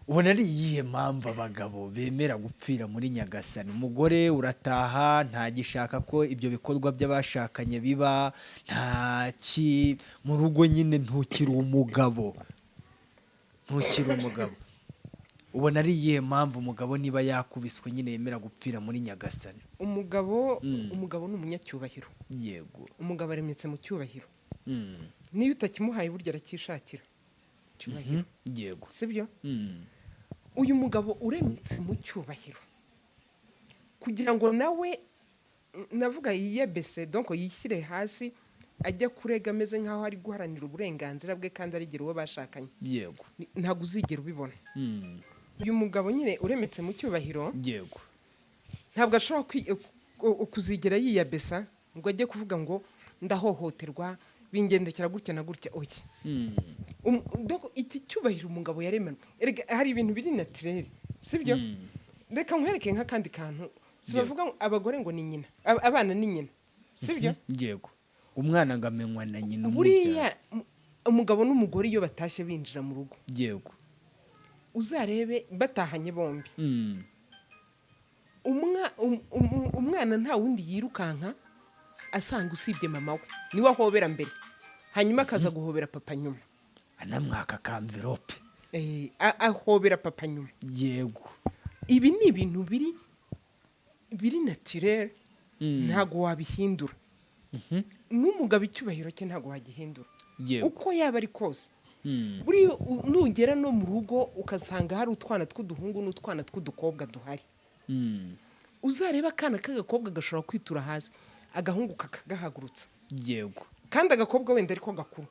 ubona ari iyihe mpamvu abagabo bemera gupfira muri Nyagasani? Umugore urataha ntagishaka ko ibyo bikorwa by'abashakanye biba, ntaki mu rugo nyine ntukiri umugabo. Ubona ari iyihe mpamvu umugabo niba yakubiswe nyine yemera gupfira muri Nyagasani? umugabo ni umunyacyubahiro. Yego, umugabo aremetse mu cyubahiro. Niyo utakimuhaye burya arakishakira cyubahiro. Yego, sibyo? Uyu mugabo uremetse mu cyubahiro kugira ngo nawe navuga yiyebese, donc yishyire hasi ajya kurega ameze nkaho ari guharanira uburenganzira bwe kandi arigera uwo bashakanye. yego, ntabwo uzigera ubibona. Uyu mugabo nyine uremetse mu cyubahiro, yego, ntabwo ashobora kuzigera yiyabesa ngo ajye kuvuga ngo ndahohoterwa bingendekera gutya na gutya. oya, iki cyubahiro umugabo yaremanwe, hari ibintu biri naturel, sibyo? Reka nkwereke nk'akandi kantu, sibavuga abagore ngo ni nyina, abana ni nyina, sibyo? Yego, umwana ngamenywa na nyina. Buriya umugabo n'umugore iyo batashye binjira mu rugo, yego, uzarebe batahanye bombi, umwana nta wundi yirukanka asanga usibye mama we, niwe ahobera mbere, hanyuma akaza guhobera papa nyuma, anamwaka ka envelope, ahobera papa nyuma. Yego, ibi ni ibintu biri naturel, ntago wabihindura. N'umugabo icyubahiro cye ntago wagihindura uko yaba ari kose. Buri nugera no mu rugo ukasanga hari utwana tw'uduhungu n'utwana tw'udukobwa duhari, uzareba akana k'agakobwa gashobora kwitura hasi, agahungu kakagahagurutsa. Yego, kandi agakobwa wenda ariko gakuru.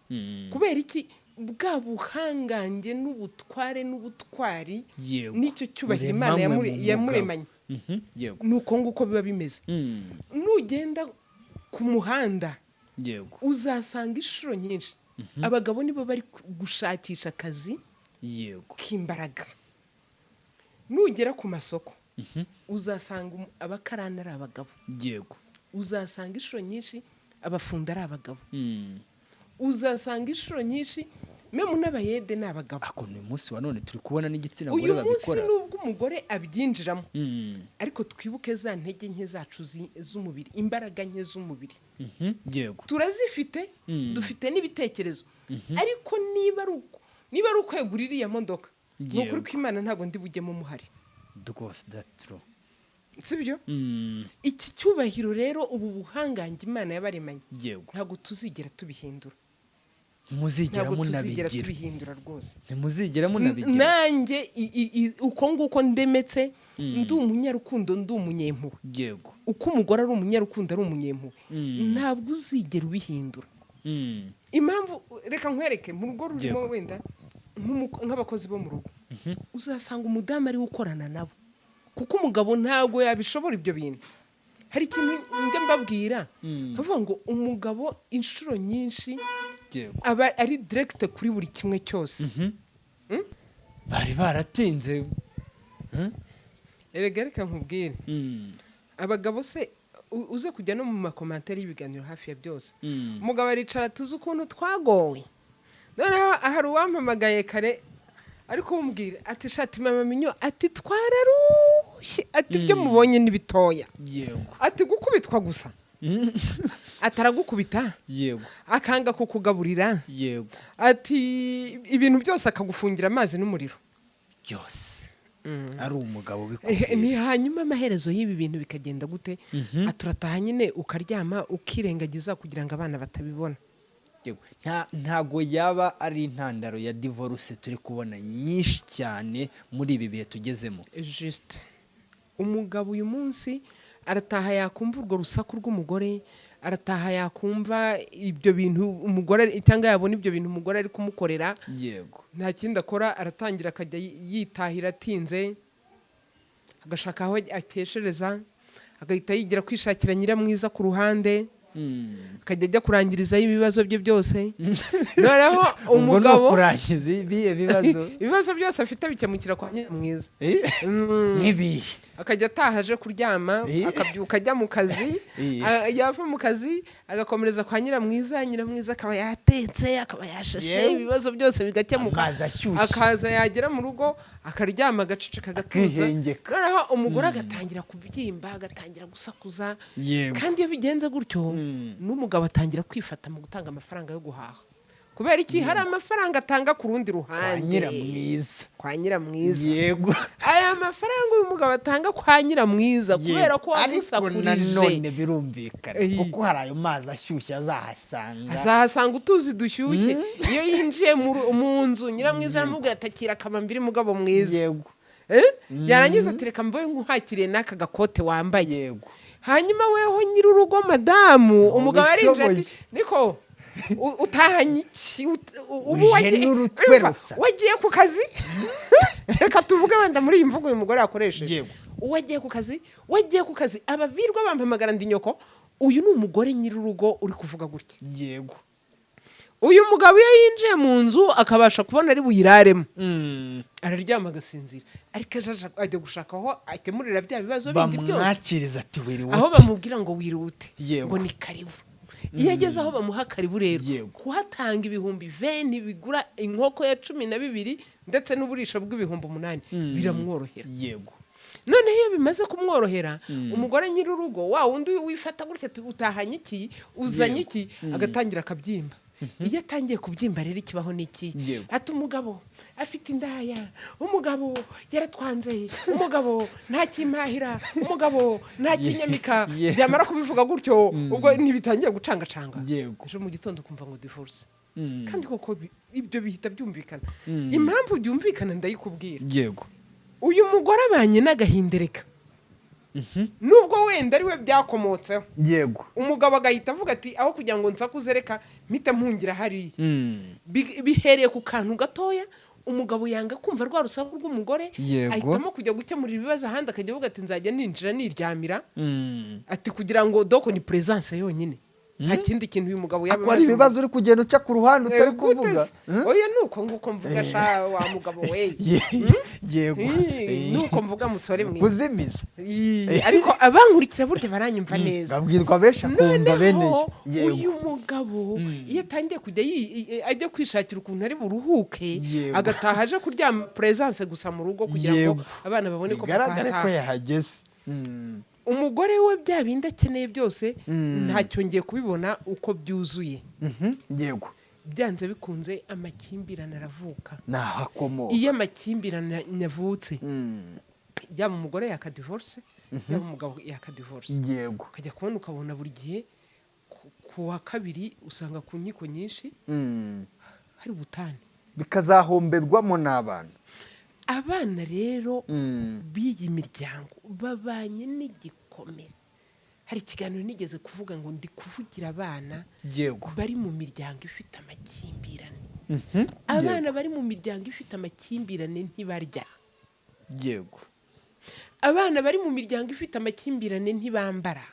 Kubera iki? Bwa buhangange n'ubutware n'ubutwari n'icyo cyubahiro Imana yamuremanye. Yego, nuko nguko biba bimeze. Nugenda ku muhanda, yego, uzasanga inshuro nyinshi abagabo nibo bari gushakisha akazi, yego, k'imbaraga. Nugera ku masoko, uzasanga abakarani ari abagabo. Yego, uzasanga inshuro nyinshi abafundi ari abagabo. Uzasanga inshuro nyinshi memu n'abayede ni abagabo. Ako ni umunsi wa none turi kubona n'igitsina gore babikora. Uyu munsi nubwo umugore abyinjiramo, ariko twibuke za ntege nke zacu z'umubiri, imbaraga nke z'umubiri. Yego, turazifite, dufite n'ibitekerezo. Ariko niba ari ukwegura iriya modoka, ni ukuri ko Imana ntabwo ndi bujyemo muhari. Rwose that's true, sibyo? Iki cyubahiro rero, ubu buhangange Imana yabaremanye, ntabwo tuzigera tubihindura. Muzigera tubihindura rwose. Ntimuzigera munabigira. Nanjye uko nguko ndemetse, ndi umunyarukundo, ndi umunyempuhwe. Yego, uko umugore ari umunyarukundo ari umunyempuhwe, ntabwo uzigera ubihindura. Impamvu, reka nkwereke, mu rugo rurimo wenda nk'abakozi bo mu rugo, uzasanga umudamu ari gukorana nabo, kuko umugabo ntabwo yabishobora ibyo bintu. Hari ikintu njya mbabwira, bavuga ngo umugabo inshuro nyinshi aba ari direct kuri buri kimwe cyose. bari baratinze. Reka nkubwire, abagabo se uze kujya no mu makomantere y'ibiganiro hafi ya byose, umugabo aricara tuzi ukuntu twagowe. Noneho hari uwampamagaye kare ariko umubwira ati shati mama minyo, ati twararushye, ati ibyo mubonye n'ibitoya. Yego, ati gukubitwa gusa, ataragukubita, yego, akanga kukugaburira, yego, ati ibintu byose akagufungira amazi n'umuriro byose. Ari umugabo ni hanyuma amaherezo y'ibi bintu bikagenda gute? Aturataha nyine ukaryama ukirengagiza kugira ngo abana batabibona. Ntago yaba ari intandaro ya divorce turi kubona nyinshi cyane muri ibi bihe tugezemo. Just umugabo uyu munsi arataha yakumva urwo rusaku rw'umugore, arataha yakumva ibyo bintu umugore cyangwa yabona ibyo bintu umugore ari kumukorera, yego, nta kindi akora, aratangira akajya yitahira atinze, agashaka aho ateshereza, agahita yigira kwishakira nyiramwiza ku ruhande, akajya ajya kurangirizaho ibibazo bye byose. Noneho umugabo kurangiza ibibazo byose afite bikemukira kwa nyiramwiza. nk'ibi Akajya atahaje kuryama, akabyuka ajya mu kazi, yava mu kazi agakomereza kwa nyiramwiza, nyiramwiza akaba yatetse, akaba yashashe, ibibazo byose bigakemuka, akaza yagera mu rugo akaryama agaceceka agatuza. Noneho umugore agatangira kubyimba, agatangira gusakuza, kandi iyo bigenze gutyo n'umugabo atangira kwifata mu gutanga amafaranga yo guhaha. Kubera iki? Hari amafaranga atanga ku rundi ruhande kwa nyiramwiza. Yego, aya mafaranga uyu mugabo atanga kwa nyiramwiza kubera ko wamusakurije, ariko nanone birumvikana kuko hari ayo mazi ashyushye azahasanga utuzi dushyushye. Iyo yinjiye mu nzu nyiramwiza aramubwira atakira akamambiri mugabo mwiza. Yego, yarangiza ati reka mboye nkuhakiriye n'aka gakote wambaye. Yego, hanyuma weho nyir'urugo madamu umugabo arinjira ati niko utahanye iki, ubu wagiye ku kazi. Reka tuvuge wenda muri iyi mvugo uyu mugore yakoresheje, wagiye ku kazi abavirwa bampamagara ndi nyoko. Uyu ni umugore nyir'urugo uri kuvuga gutya. Yego, uyu mugabo iyo yinjiye mu nzu akabasha kubona ari buyiraremo, araryama agasinzira, ariko ajya gushaka aho akemurira bya bibazo bindi byose. Bamwakiriza ati wiriwute, aho bamubwira ngo wirute, ngo ni karibu. Iyo ageze aho bamuha karibu rero, kuhatanga ibihumbi 20 bigura inkoko ya 12 ndetse n'uburisho bw'ibihumbi 8 biramworohera. Yego, none iyo bimaze kumworohera, umugore nyir'urugo wa wundi wifata gutya utahanye iki, uzanye iki, agatangira akabyimba. Iyo atangiye kubyimba rero ikibaho niki, ati umugabo afite indaya, umugabo yaratwanze, umugabo nta kimpahira, umugabo nta kinyamika. Byamara kubivuga gutyo ubwo ntibitangiye gucangacanga. Ejo mu gitondo kumva ngo divorce. Kandi koko ibyo bihita byumvikana. Impamvu byumvikana ndayikubwira. Yego, uyu mugore abanye n'agahindereka, nubwo wenda ari we byakomotseho. Yego, umugabo agahita avuga ati aho kugira ngo nsakuze reka mpita mpungira hariya. Bihereye ku kantu gatoya, umugabo yanga kumva rwa rusaku rw'umugore, ahitamo kujya gukemurira ibibazo ahandi, akajya avuga ati nzajya ninjira niryamira, ati kugira ngo doko ni presence yonyine, nta kindi kintu uyu mugabo yabimaze. Akora ibibazo uri kugenda uca ku ruhande utari kuvuga. Oya nuko nguko mvuga sha wa mugabo we. Yego, nuko mvuga musore mwiza kuzimiza. Ariko abankurikira burya baranyumva neza, babwirwa besha kumva bene. Uyu mugabo iyo atangiye kujya ajya kwishakira ukuntu ari buruhuke, agataha aje kuryama presence gusa mu rugo kugira ngo abana babone ko bigaragare ko yahageze. Umugore we bya bindi akeneye byose ntacyo ngiye kubibona uko byuzuye. Yego, byanze bikunze amakimbirane aravuka. Nahakomoka. Iyo amakimbirane yavutse, yaba umugore yakadivorce, yaba umugabo yakadivorce. Yego, ukajya kubona ukabona buri gihe ku wa kabiri usanga ku nkiko nyinshi hari ubutane, bikazahomberwamo n'abana. Abana rero b'iyi miryango babanye n'igikomere. Hari ikiganiro nigeze kuvuga ngo ndi kuvugira abana bari mu miryango ifite amakimbirane. Abana bari mu miryango ifite amakimbirane ntibarya. Yego, abana bari mu miryango ifite amakimbirane ntibambara.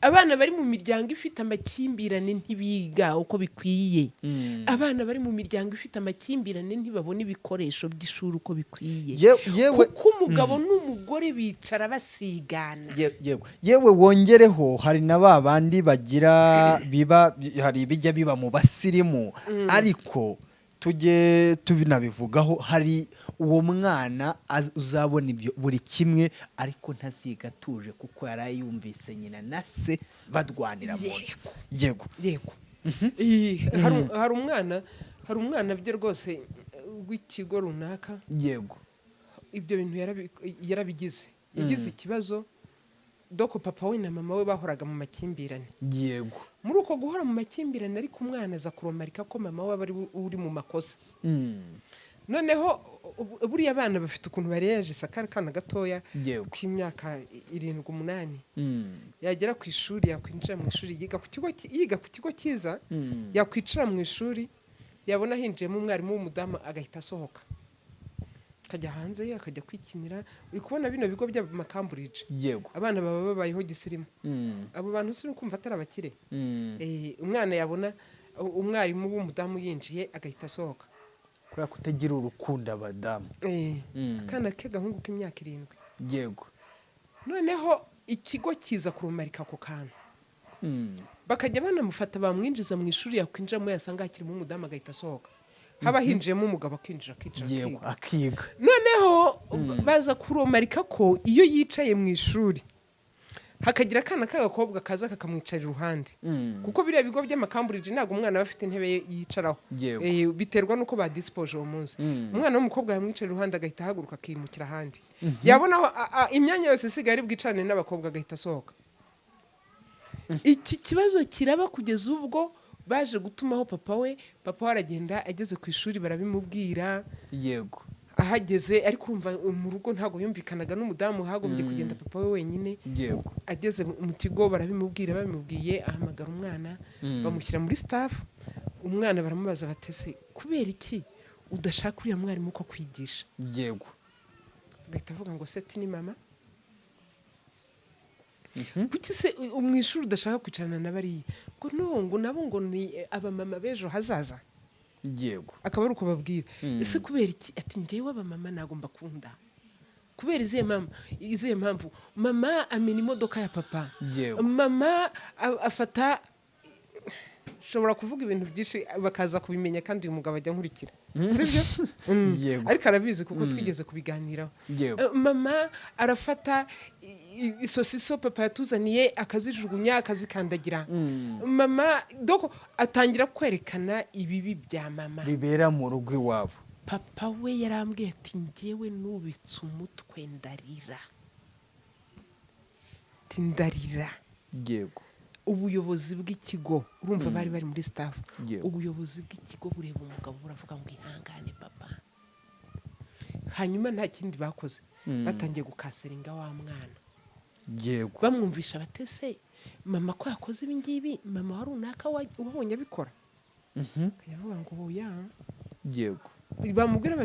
Abana bari mu miryango ifite amakimbirane ntibiga uko bikwiye. Abana bari mu miryango ifite amakimbirane ntibabona ibikoresho by'ishuri uko bikwiye. Kuko umugabo n'umugore bicara basigana. Yewe wongereho hari na babandi bagira hari ibijya biba mu basirimu, ariko tujye tubinabivugaho. Hari uwo mwana uzabona ibyo buri kimwe, ariko ntaziga atuje kuko yari yumvise nyina na se badwanira mu nzu. Yego, hari umwana bye rwose w'ikigo runaka. Yego, ibyo bintu yarabigize, yagize ikibazo. Doko papa we na mama we bahoraga mu makimbirane. Yego, muri uko guhora mu makimbirane ariko umwana aza kuromarika ko mama we uri mu makosa. Noneho buriya abana bafite ukuntu bareje sakana gatoya Yego. k'imyaka 7-8 yagera ku ishuri yakwinjira mu ishuri yiga ku kigo cyiza yakwicara mu ishuri yabona hinjiyemo umwarimu w'umudamu agahita asohoka akajya hanze akajya kwikinira. uri kubona bino bigo by'ama Cambridge Yego. abana baba babayeho gisirimu. abo bantu si kumva atari abakire. Umwana yabona umwarimu w'umudamu yinjiye agahita asohoka kubera kutagira urukundo abadamu. akana ke gahungu k'imyaka 7. Yego. noneho ikigo kiza kurumarika ako kantu bakajya banamufata bamwinjiza mu ishuri yakwinjiramo yasanga hakirimo umudamu agahita asohoka haba hinjiyemo umugabo akinjira akicara Yego, akiga. noneho baza kurumarika ko iyo yicaye mu ishuri hakagira akana k'agakobwa kaza kakamwicara iruhande kuko biriya bigo by'ama Cambridge ntabwo umwana aba afite intebe yicaraho. Biterwa n'uko badispoje uwo munsi. umwana w'umukobwa yamwicara iruhande agahita ahaguruka akimukira ahandi yabona imyanya yose isigaye ari bwicarane n'abakobwa agahita asohoka. iki kibazo kiraba kugeza ubwo baje gutumaho papa we aragenda ageze ku ishuri barabimubwira. Yego. ahageze ariko urumva mu rugo ntabwo yumvikanaga n'umudamu hagombye kugenda papa we wenyine. Yego. ageze mu kigo barabimubwira babimubwiye ahamagara umwana bamushyira muri staff. umwana baramubaza batese kubera iki udashaka uriya mwarimu ko kwigisha. Yego. agahita avuga ngo seti ni mama. kuki se mu ishuri udashaka kwicarana na bariya ngo nabo ngo ni abamama b'ejo hazaza. Yego. akaba ari uko babwira. ese kubera iki ati njyewe abamama nagomba kunda kubera izihe mpamvu mama amena imodoka ya papa. Yego. mama afata shobora kuvuga ibintu byinshi bakaza kubimenya kandi uyu mugabo ajya nkurikira sibyo. Yego. ariko arabizi kuko twigeze kubiganiraho. Yego. mama arafata isosiso papa yatuzaniye akazijugunya akazikandagira. mama doko atangira kwerekana ibibi bya mama bibera mu rugo iwabo. papa we yarambwiye ati njyewe nubitse umutwe ndarira. tindarira. Yego. ubuyobozi bw'ikigo urumva bari muri staff. Yego. ubuyobozi bw'ikigo bureba umugabo buravuga ngo ihangane papa. hanyuma nta kindi bakoze batangiye gukaseringa wa mwana. Yego. bamwumvisha batese mama ko yakoze ibi ngibi mama wa runaka wabonye abikora. yavuga ngo oya. Yego. bamubwira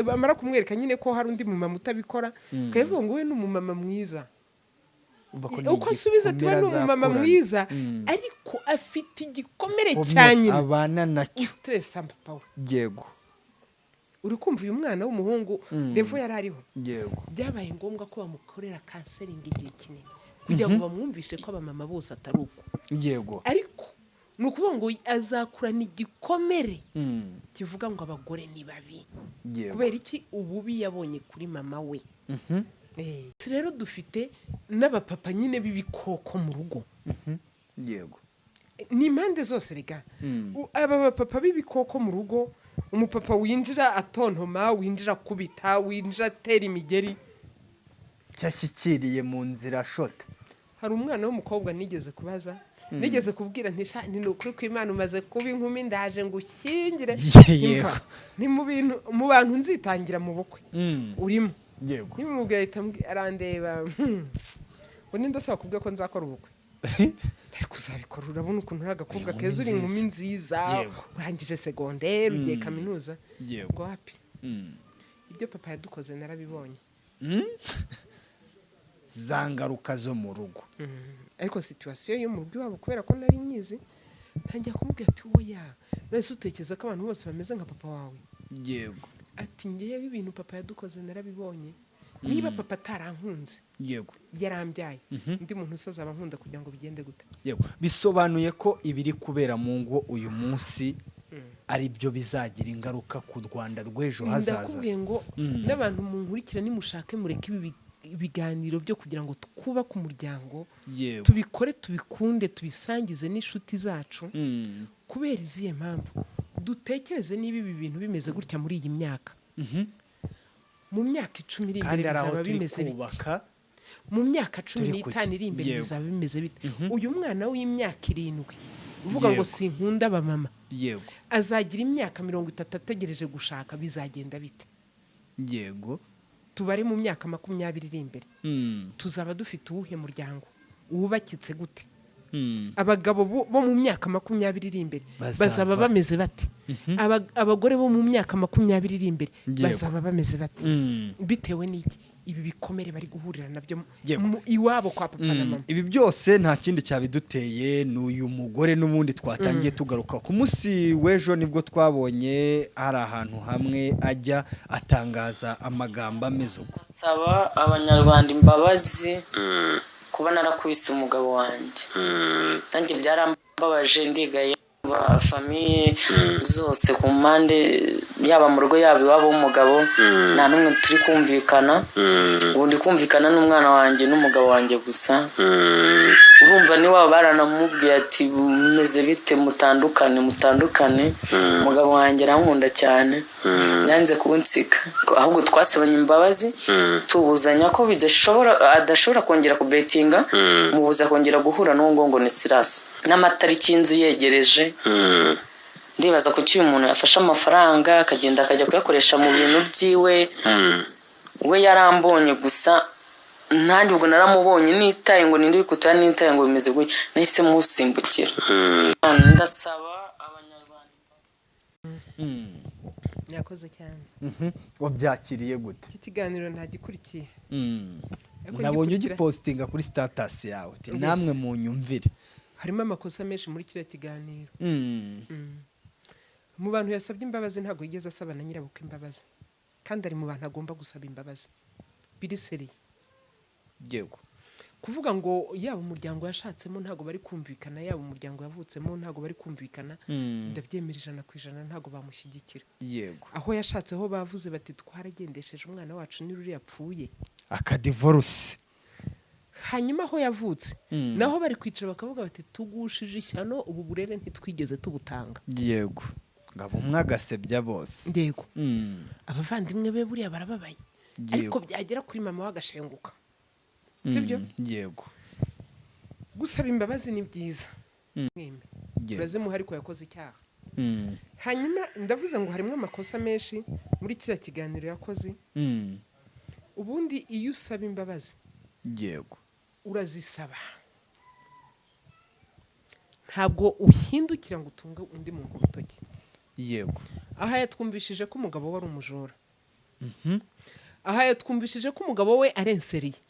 bamara kumwereka nyine ko hari undi mumama utabikora kavuga ngo we ni umumama mwiza. uko asubiza ati we ni umumama mwiza ariko afite igikomere cyane abana nacyo stress papa we. Yego. uri kumva uyu mwana w'umuhungu revo yari ariho. Yego. byabaye ngombwa ko bamukorera counseling igihe kinini kugira ngo bamwumvishe ko abamama bose atari uko. Yego. ariko ni ukuvuga ngo azakurana igikomere kivuga ngo abagore ni babi. kubera iki ububi yabonye kuri mama we. rero dufite n'abapapa nyine b'ibikoko mu rugo. Yego. ni impande zose rega. aba bapapa b'ibikoko mu rugo umupapa winjira atontoma winjira kubita winjira atera imigeri cyashyikiriye mu nzira shota. hari umwana w'umukobwa nigeze kubaza nigeze kubwira ntisha ni ukuri ko Imana umaze kuba inkumi ndaje ngo ushyingire. ni mu bantu nzitangira mu bukwe urimo. Yego. nimubwira arandeba ngo nindasaba kubwira ko nzakora ubukwe. ariko uzabikora urabona ukuntu uri agakobwa keza uri inkumi nziza urangije segonderi ugiye kaminuza. ngo wapi ibyo papa yadukoze narabibonye. za ngaruka zo mu rugo. ariko situation yo mu rugo iwabo kubera ko nari nyizi ntangiye kumubwira ati oya nese utekereza ko abantu bose bameze nka papa wawe. Yego. ati ngewe ibintu papa yadukoze narabibonye. niba papa atarankunze Yego. yarambyaye undi muntu usazaba nkunda kugira ngo bigende gute. Yego. bisobanuye ko ibiri kubera mu ngo uyu munsi ari byo bizagira ingaruka ku Rwanda rw'ejo hazaza. ndakubwiye ngo n'abantu munkurikira nimushake mureke ibi ibiganiro byo kugira ngo twubake umuryango. tubikore tubikunde tubisangize n'inshuti zacu. kubera izihe mpamvu dutekereze niba ibi bintu bimeze gutya muri iyi myaka. mu myaka 10 iri imbere bizaba bimeze bite. mu myaka 15 iri imbere bizaba bimeze bite. uyu mwana w'imyaka 7 uvuga ngo sinkunda abamama. Yego. azagira imyaka 30 ategereje gushaka bizagenda bite. yego tubare mu myaka 20 iri imbere tuzaba dufite uwuhe muryango wubakitse gute? Abagabo bo mu myaka 20 iri imbere bazaba bameze bate? Abagore bo mu myaka 20 iri imbere bazaba bameze bate? Bitewe n'iki? Ibi bikomere bari guhurira nabyo iwabo kwa papa na mama. Ibi byose nta kindi cyabiduteye n'uyu mugore n'ubundi twatangiye tugaruka ku munsi w'ejo nibwo twabonye hari ahantu hamwe ajya atangaza amagambo ameze uko. Saba abanyarwanda imbabazi kuba narakubise umugabo wanjye. Nanjye byarambabaje ndigaye famiye zose ku mpande yaba mu rugo yaba iwabo w'umugabo nta n'umwe turi kumvikana. Ubundi kumvikana n'umwana wanjye n'umugabo wanjye gusa. Urumva ni waba baranamubwiye ati meze bite mutandukane. Umugabo wanjye arankunda cyane yanze kunsika, ahubwo twasabanye imbabazi tubuzanya ko adashobora kongera kubetinga, mubuza kongera guhura n'uwo ngo ni Silas. N'amatariki y'inzu yegereje, ndibaza ko uyu muntu yafashe amafaranga akagenda akajya kuyakoresha mu bintu byiwe. We yarambonye gusa nanjye ubwo naramubonye nitaye ngo nindi bikutoya nitaye ngo bimeze gutya nahise musimbukira. Ndasaba abanyarwanda yakoze cyane. Wabyakiriye gute? Iki kiganiro ntagikurikiye. Nabonye ugipostinga kuri status yawe ati namwe mu nyumvire. Harimo amakosa menshi muri kiriya kiganiro. Mu bantu yasabye imbabazi ntago yigeze asaba na nyirabukwe imbabazi, kandi ari mu bantu agomba gusaba imbabazi biri seri. Yego kuvuga ngo yaba umuryango yashatsemo ntago bari kumvikana, yaba umuryango yavutsemo ntago bari kumvikana, ndabyemera 100% ntago bamushyigikira. Yego aho yashatseho bavuze bati twaragendesheje umwana wacu n'iruri yapfuye akadivorce. Hanyuma aho yavutse naho bari kwicara bakavuga bati tugushije ishyano ubu burere ntitwigeze tubutanga. Yego ngabo mwagasebya bose. Yego abavandimwe be buriya barababaye, ariko byagera kuri mama wagashenguka, sibyo? Yego gusaba imbabazi ni byiza. Urazimuha ariko yakoze icyaha. Hanyuma ndavuze ngo harimo amakosa menshi muri kiriya kiganiro yakoze. Ubundi iyo usaba imbabazi yego urazisaba, ntabwo uhindukira ngo utunge undi muntu urutoki. Yego aha yatwumvishije ko umugabo wari umujura. Aha yatwumvishije ko umugabo we arenseriye.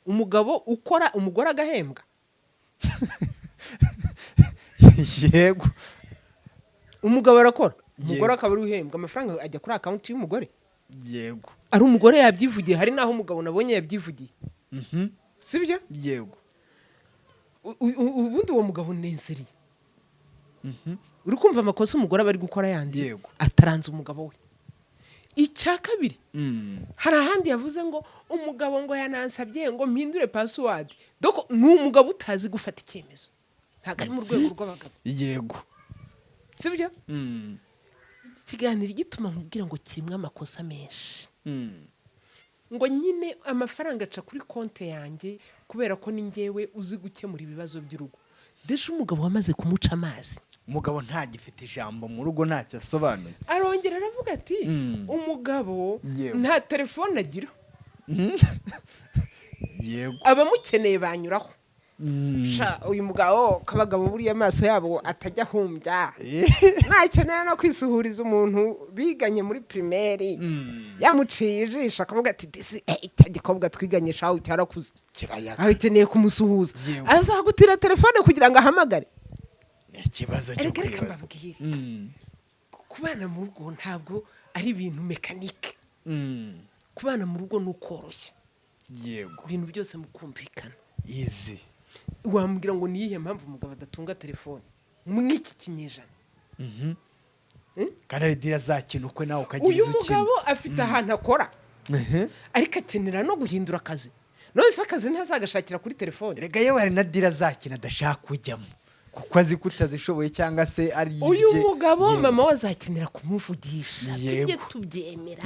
Umugabo ukora umugore agahembwa. Yego umugabo arakora, umugore akaba ari uhembwa, amafaranga ajya kuri account y'umugore. Yego ari umugore yabyivugiye, hari naho umugabo nabonye yabyivugiye. Sibyo? Yego ubundi uwo mugabo nenseriye. Uri kumva amakosa umugore bari gukora yandi. Yego ataranze umugabo we. Icya kabiri hari ahandi yavuze ngo umugabo ngo yanansabye ngo mpindure password. Doko ni umugabo utazi gufata icyemezo, ntago ari mu rwego rw'abagabo. Yego sibyo? Kiganiro gituma nkubwira ngo kirimwe amakosa menshi. Ngo nyine amafaranga aca kuri konte yanjye kubera ko ni njyewe uzi gukemura ibibazo by'urugo. Desha umugabo wamaze kumuca amazi. Umugabo ntagifite ijambo mu rugo, ntacyo asobanuye. Arongera aravuga ati umugabo nta telefone agira. Yego abamukeneye banyuraho. Uyu mugabo kabagabo buriya amaso yabo atajya humbya. Nakenera no kwisuhuriza umuntu biganye muri primaire yamuciye ijisho akavuga ati disi itagikobwa twiganye shaho cyarakuze aho iteneye kumusuhuza, azagutira telefone kugira ngo ahamagare. Ikibazo cyo kwibaza kubana mu rugo ntabwo ari ibintu mekanike. Kubana mu rugo n'ukoroshya. Yego ibintu byose mukumvikana easy. Wambwira ngo niyihe mpamvu umugabo adatunga telefone mw'iki kinyejana? Kandi dira zakinukwe nawe ukagira uyu mugabo afite ahantu akora, ariko akenera no guhindura akazi. None se akazi ntazagashakira kuri telefone? Rega yewe hari na dira zakina adashaka kujyamo kuko azi kutazishoboye cyangwa se ari ibye. Uyu mugabo mama wazakenera kumuvugisha, tujye tubyemera.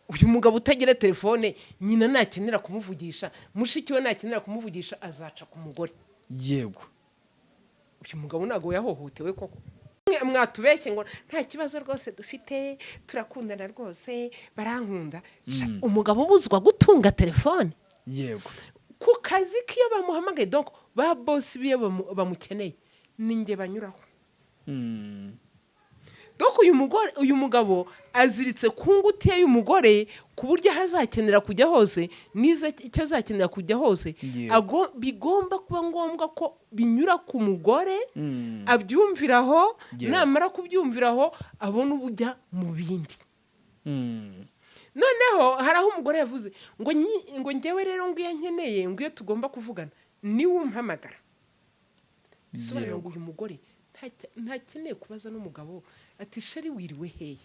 Uyu mugabo utagira telefone nyina nakenera kumuvugisha, mushiki we nakenera kumuvugisha azaca ku mugore. Yego Uyu mugabo nago yahohotewe koko. mwatubeshye ngo nta kibazo rwose dufite turakundana rwose barankunda. Umugabo ubuzwa gutunga telefone yego ku kazi k'iyo bamuhamagaye, donc ba boss biyo bamukeneye ninjye banyuraho. Donc uyu mugabo aziritse ku ngutiya y'umugore ku buryo hazakenera kujya hose niza icyo azakenera kujya hose bigomba kuba ngombwa ko binyura ku mugore abyumviraho, namara kubyumviraho abona ubujya mu bindi. Noneho hari aho umugore yavuze ngo njyewe rero ngo iyo nkeneye ngo iyo tugomba kuvugana niwe umpamagara. Bisobanura ngo uyu mugore ntakeneye kubaza n'umugabo ati sheri wiriwe heye,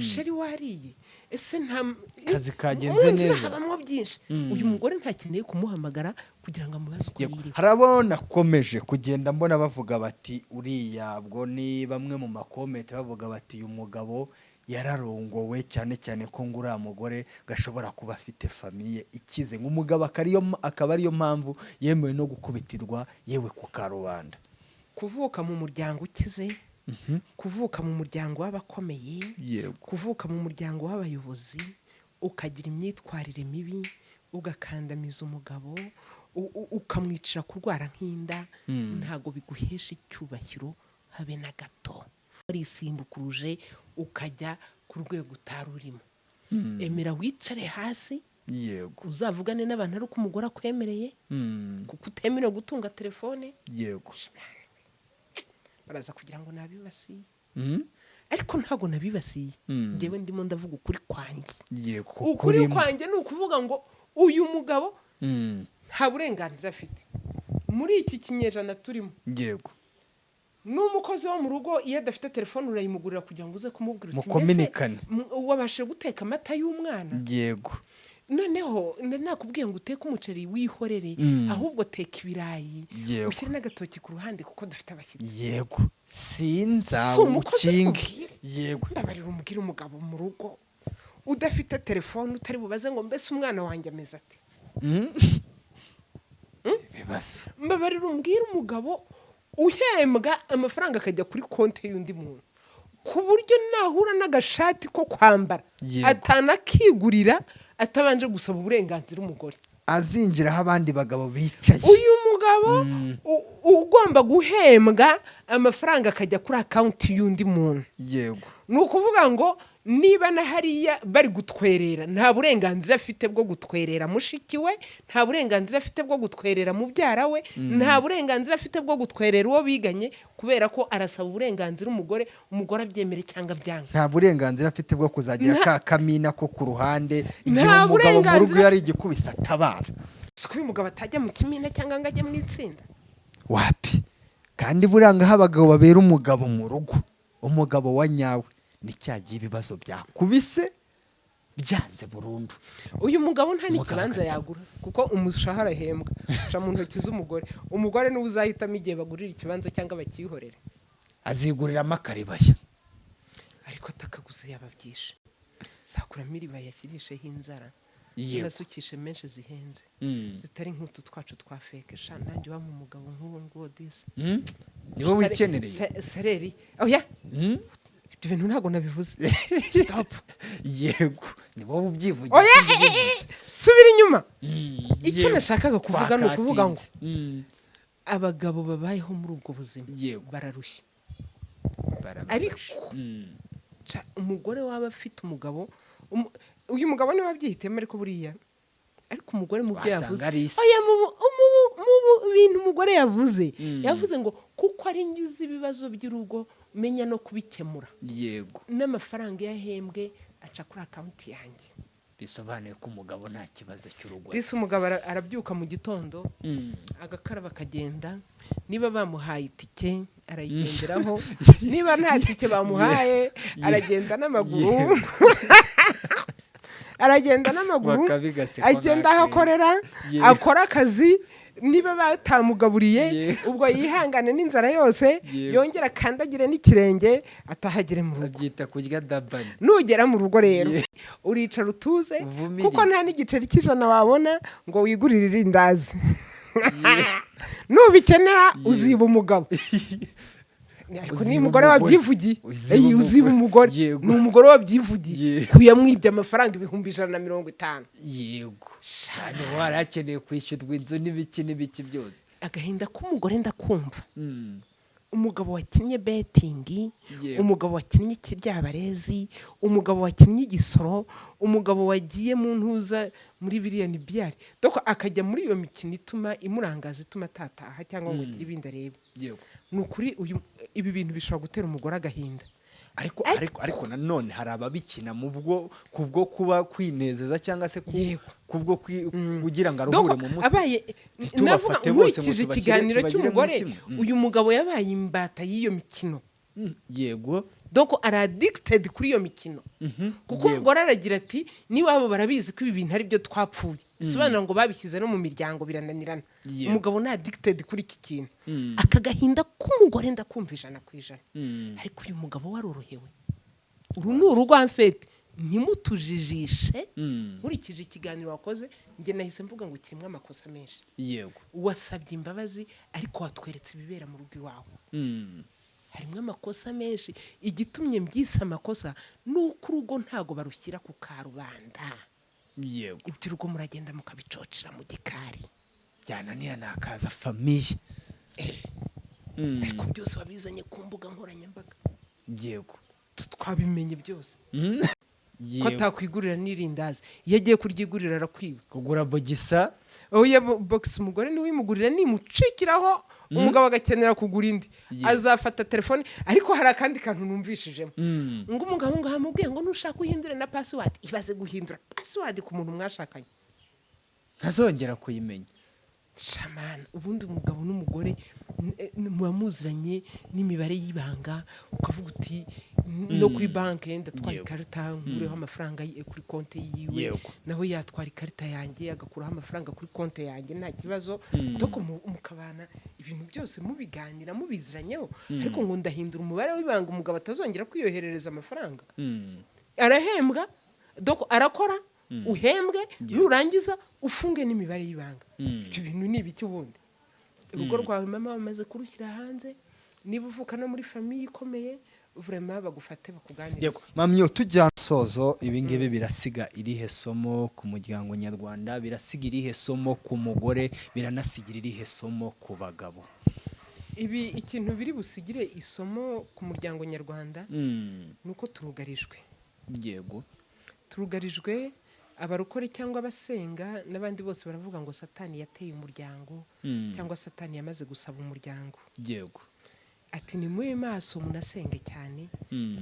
sheri wariye, ese nta kazi kagenze neza, habamo byinshi. Uyu mugore ntakeneye kumuhamagara kugira ngo amubaze uko yiriwe. Harabona komeje kugenda mbona bavuga bati uriya bwo ni bamwe mu makomenti bavuga bati uyu mugabo yararongowe cyane cyane ko ngo uriya mugore gashobora kuba afite famiye ikize, nk'umugabo akaba ariyo mpamvu yemewe no gukubitirwa yewe ku karubanda. Kuvuka mu muryango ukize, kuvuka mu muryango w'abakomeye, kuvuka mu muryango w'abayobozi, ukagira imyitwarire mibi, ugakandamiza umugabo, ukamwicira kurwara nk'inda, ntago biguhesha icyubahiro habe na gato. Arisimbukuruje ukajya ku rwego utarurimo. Emera wicare hasi, yego uzavugane n'abantu ari uko umugore akwemereye, kuko utemerewe gutunga telefone. Yego baraza kugira ngo nabibasiye, ariko ntago nabibasiye. Njyewe ndimo ndavuga ukuri kwanjye. Yego ukuri kwanjye ni ukuvuga ngo uyu mugabo nta burenganzira afite muri iki kinyejana turimo. Yego n'umukozi wo mu rugo iyo adafite telefone urayimugurira kugira ngo uze kumubwira uti mukominikane, wabashe guteka amata y'umwana. Yego noneho nakubwiye ngo uteke umuceri wihorere, ahubwo teka ibirayi ushyire n'agatoki ku ruhande kuko dufite abashyitsi. Yego sinza umukingi. Yego ndabarira umubwira umugabo mu rugo udafite telefone utari bubaze ngo mbese umwana wanjye ameze ate. bibazo mbabarira umbwira umugabo uhembwa amafaranga akajya kuri konti y'undi muntu ku buryo nahura n'agashati ko kwambara atanakigurira atabanje gusaba uburenganzira umugore, azinjiraho abandi bagabo bicaye. uyu mugabo ugomba guhembwa amafaranga akajya kuri akaunti y'undi muntu. Yego ni ukuvuga ngo niba na hariya bari gutwerera nta burenganzira afite bwo gutwerera mushiki we, nta burenganzira afite bwo gutwerera mubyara we, nta burenganzira afite bwo gutwerera uwo biganye, kubera ko arasaba uburenganzira umugore abyemere cyangwa byanga. Nta burenganzira afite bwo kuzagira ka kamina ko ku ruhande igihe umugabo mu rugo yari igikubisa atabara. Siko uyu mugabo atajya mu kimina cyangwa ngo ajye mu itsinda. Wapi kandi buranga abagabo babera umugabo mu rugo, umugabo wa nyawe ni cyagiye ibibazo byakubise byanze burundu. Uyu mugabo nta n'ikibanza yagura kuko umushahara ahembwa sha mu ntoki z'umugore. Umugore niwe uzahitamo igihe bagurira ikibanza cyangwa bakihorere, azigurira amakaribaye ariko atakaguze yababyishe. Sakuramo iriba yashyirisheho inzara, nasukishe menshi zihenze zitari nk'utu twacu twa feke. Sha nanjye wa mu mugabo nk'uwo nguwo disi niwe wikenereye sareri. Oya ibintu ntago nabivuze. Stop. Yego nibo ubyivugiye. Oya subira inyuma. Icyo nashakaga kuvuga ni ukuvuga ngo abagabo babayeho muri ubwo buzima bararushye. Ariko umugore waba afite umugabo, uyu mugabo niwe wabyihitemo, ariko buriya ariko umugore mu byo yavuze, oya mu bintu umugore yavuze ngo kuko ari nyuze ibibazo by'urugo menya no kubikemura. Yego n'amafaranga yahembwe aca kuri akaunti yanjye. bisobanuye ko umugabo nta kibazo cy'urugo. Bise umugabo arabyuka mu gitondo agakaraba akagenda, niba bamuhaye itike arayigenderaho, niba nta tike bamuhaye aragenda n'amaguru. Aragenda n'amaguru agenda aho akorera, akora akazi. Niba batamugaburiye ubwo yihangane n'inzara yose, yongera kandagire n'ikirenge atahagire mu rugo. Abyita kurya dabani. Nugera mu rugo rero uricara utuze kuko nta n'igiceri cy'ijana wabona ngo wigurire irindazi. Nubikenera uziba umugabo. ariko ni umugore wabyivugiye uziba umugore Yego. ni umugore wabyivugiye kuyamwibye amafaranga 150. yego cyane warakeneye kwishyurwa inzu n'ibiki byose. Agahinda k'umugore ndakumva. Umugabo wakinnye betingi, umugabo wakinnye kiryabarezi, umugabo wakinnye igisoro, umugabo wagiye mu ntuza muri biriya ni byari doko akajya muri iyo mikino ituma imurangaza ituma atataha cyangwa ngo agire ibindi arebe. Nukuri ibi bintu bishobora gutera umugore agahinda. ariko nanone hari ababikina kubwo kuba kwinezeza cyangwa se kubwo kugira ngo aruhure mu mutwe. Abaye ntitubafate bose ngo tubashyire ikiganiro cy'umugore uyu mugabo yabaye imbata y'iyo mikino. Yego. Doko ari addicted kuri iyo mikino. Kuko umugore aragira ati niwabo barabizi ko ibi bintu ari byo twapfuye. Bisobanura ngo babishyize no mu miryango birananirana. Umugabo na addicted kuri iki kintu. Akagahinda k'umugore ndakumvisha na kwijana. Ariko uyu mugabo warorohewe. Uru ni urugo amfete ntimutujijishe. Nkurikije ikiganiro wakoze nge nahise mvuga ngo kirimo amakosa menshi. Yego. Wasabye imbabazi ariko watweretse ibibera mu rugo iwawe. Harimo amakosa menshi. Igitumye mbyise amakosa nuko urugo ntago barushyira ku karubanda. Yego. Ibyo urugo muragenda mukabicocera mu gikari. Byananira nakaza famiye. Ariko byose wabizanye ku mbuga nkoranyambaga. Yego. Twabimenye byose. Ko atakwigurira n'irindazi. Iyo agiye kuryigurira arakwiba. Kugura bogisa. Oya box umugore ni wimugurira nimucikiraho umugabo agakenera kugura indi. Azafata telefone ariko hari akandi kantu numvishijemo. Ngo umugabo ngo hamubwiye ngo nushaka uhindure na password ibaze guhindura password ku muntu mwashakanye. Ntazongera kuyimenya. Shamana ubundi umugabo n'umugore mubamuziranye n'imibare y'ibanga ukavuga uti no kuri banke ndatwara ikarita ngureho amafaranga kuri konte yiwe naho yatwara ikarita yanjye agakuraho amafaranga kuri konte yanjye nta kibazo. Doko mukabana ibintu byose mubiganira mubiziranyeho ariko ngo ndahindura umubare w'ibanga umugabo atazongera kwiyoherereza amafaranga. Arahembwa doko arakora uhembwe nurangiza ufunge n'imibare y'ibanga. Ibyo bintu ni ibiki ubundi? Urugo rwawe mama bamaze kurushyira hanze niba uvuka no muri famille ikomeye vraiment bagufate bakuganiriza. Yego mamyo tujya sozo ibingibi birasiga irihe somo ku muryango nyarwanda, birasiga irihe somo ku mugore, biranasigira irihe somo ku bagabo? Ibi ikintu biri busigire isomo ku muryango nyarwanda nuko turugarijwe. Yego. Turugarijwe abarukore cyangwa abasenga n'abandi bose baravuga ngo satani yateye umuryango cyangwa satani yamaze gusaba umuryango. Yego. Ati ni muye maso munasenge cyane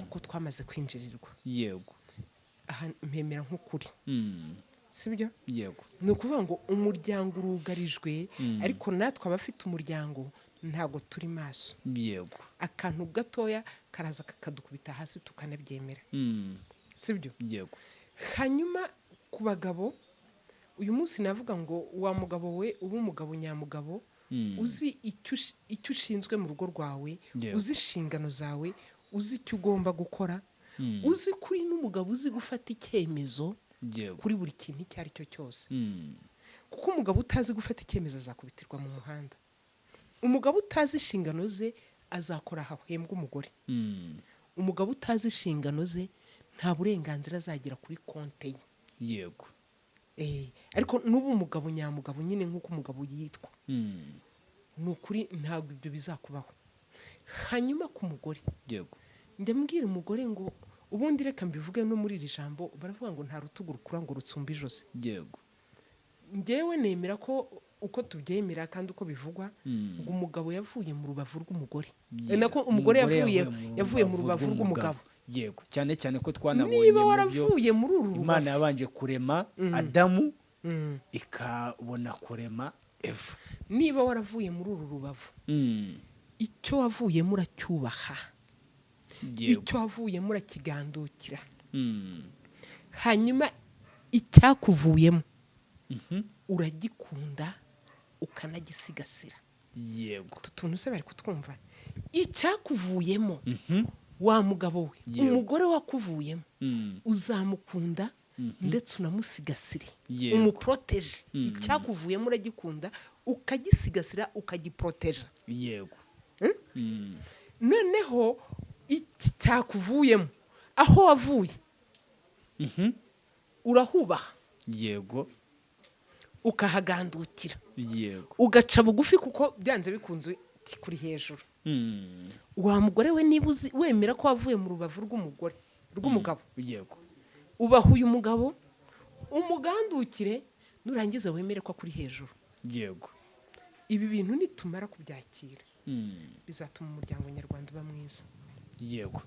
kuko twamaze kwinjirirwa. Yego. Aha mpemera nk'ukuri. Sibyo? Yego. Ni ukuvuga ngo umuryango urugarijwe ariko natwe abafite umuryango ntago turi maso. Yego. Akantu gatoya karaza kakadukubita hasi tukanabyemera. Sibyo? Yego. Hanyuma ku bagabo uyu munsi navuga ngo wa mugabo we uba umugabo nyamugabo uzi icyo ushinzwe mu rugo rwawe, uzi inshingano zawe, uzi icyo ugomba gukora, uzi kuri n'umugabo uzi gufata icyemezo kuri buri kintu icyo ari cyo cyose. Kuko umugabo utazi gufata icyemezo azakubitirwa mu muhanda. Umugabo utazi inshingano ze azakora ahahembwa umugore. Umugabo utazi inshingano ze nta burenganzira azagira kuri konte ye. Yego. Ariko n'ubu umugabo nyamugabo nyine nk'uko umugabo yitwa. Nukuri ntabwo ibyo bizakubaho. Hanyuma ku mugore. Yego. Ndambwira umugore ngo ubundi reka mbivuge no muri iri jambo baravuga ngo nta rutugu rukura ngo rutsumbe ijosi. Yego. Ngewe nemera ko uko tubyemera kandi uko bivugwa ngo umugabo yavuye mu rubavu rw'umugore. Nako umugore yavuye mu rubavu rw'umugabo. Yego. Cyane cyane ko twanabonye niba waravuye muri uru rubavu Imana yabanje kurema Adamu ikabona kurema Eva. Niba waravuye muri uru rubavu icyo wavuyemo uracyubaha. Icyo wavuyemo urakigandukira. Hanyuma icyakuvuyemo uragikunda ukanagisigasira. Yego. Tutuntu se bari kutwumva. Icyakuvuyemo wa mugabo we umugore wakuvuyemo uzamukunda ndetse unamusigasire umuproteje. Icyakuvuyemo uragikunda ukagisigasira ukagiproteja. Yego. noneho iki cyakuvuyemo aho wavuye urahubaha yego ukahagandukira yego ugaca bugufi kuko byanze bikunze kuri hejuru wa mugore we niba wemera ko wavuye mu rubavu rw'umugabo yego ubaha uyu mugabo umugandukire nurangiza wemere ko kuri hejuru yego ibi bintu nitumara kubyakira bizatuma umuryango nyarwanda uba mwiza yego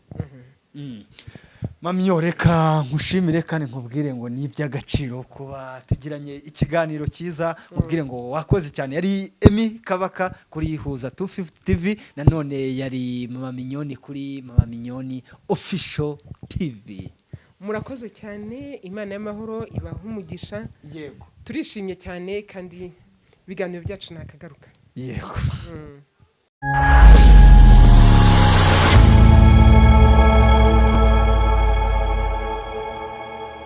Mami reka nkushimire kandi nkubwire ngo ni iby'agaciro kuba tugiranye ikiganiro cyiza nkubwire ngo wakoze cyane yari Emmy Kabaka kuri Huza 250 TV nanone yari Mama Mignoni kuri Mama Mignoni Official TV. Murakoze cyane Imana y'amahoro ibaha umugisha. Yego turishimye cyane kandi ibiganiro byacu nakagaruka. Yego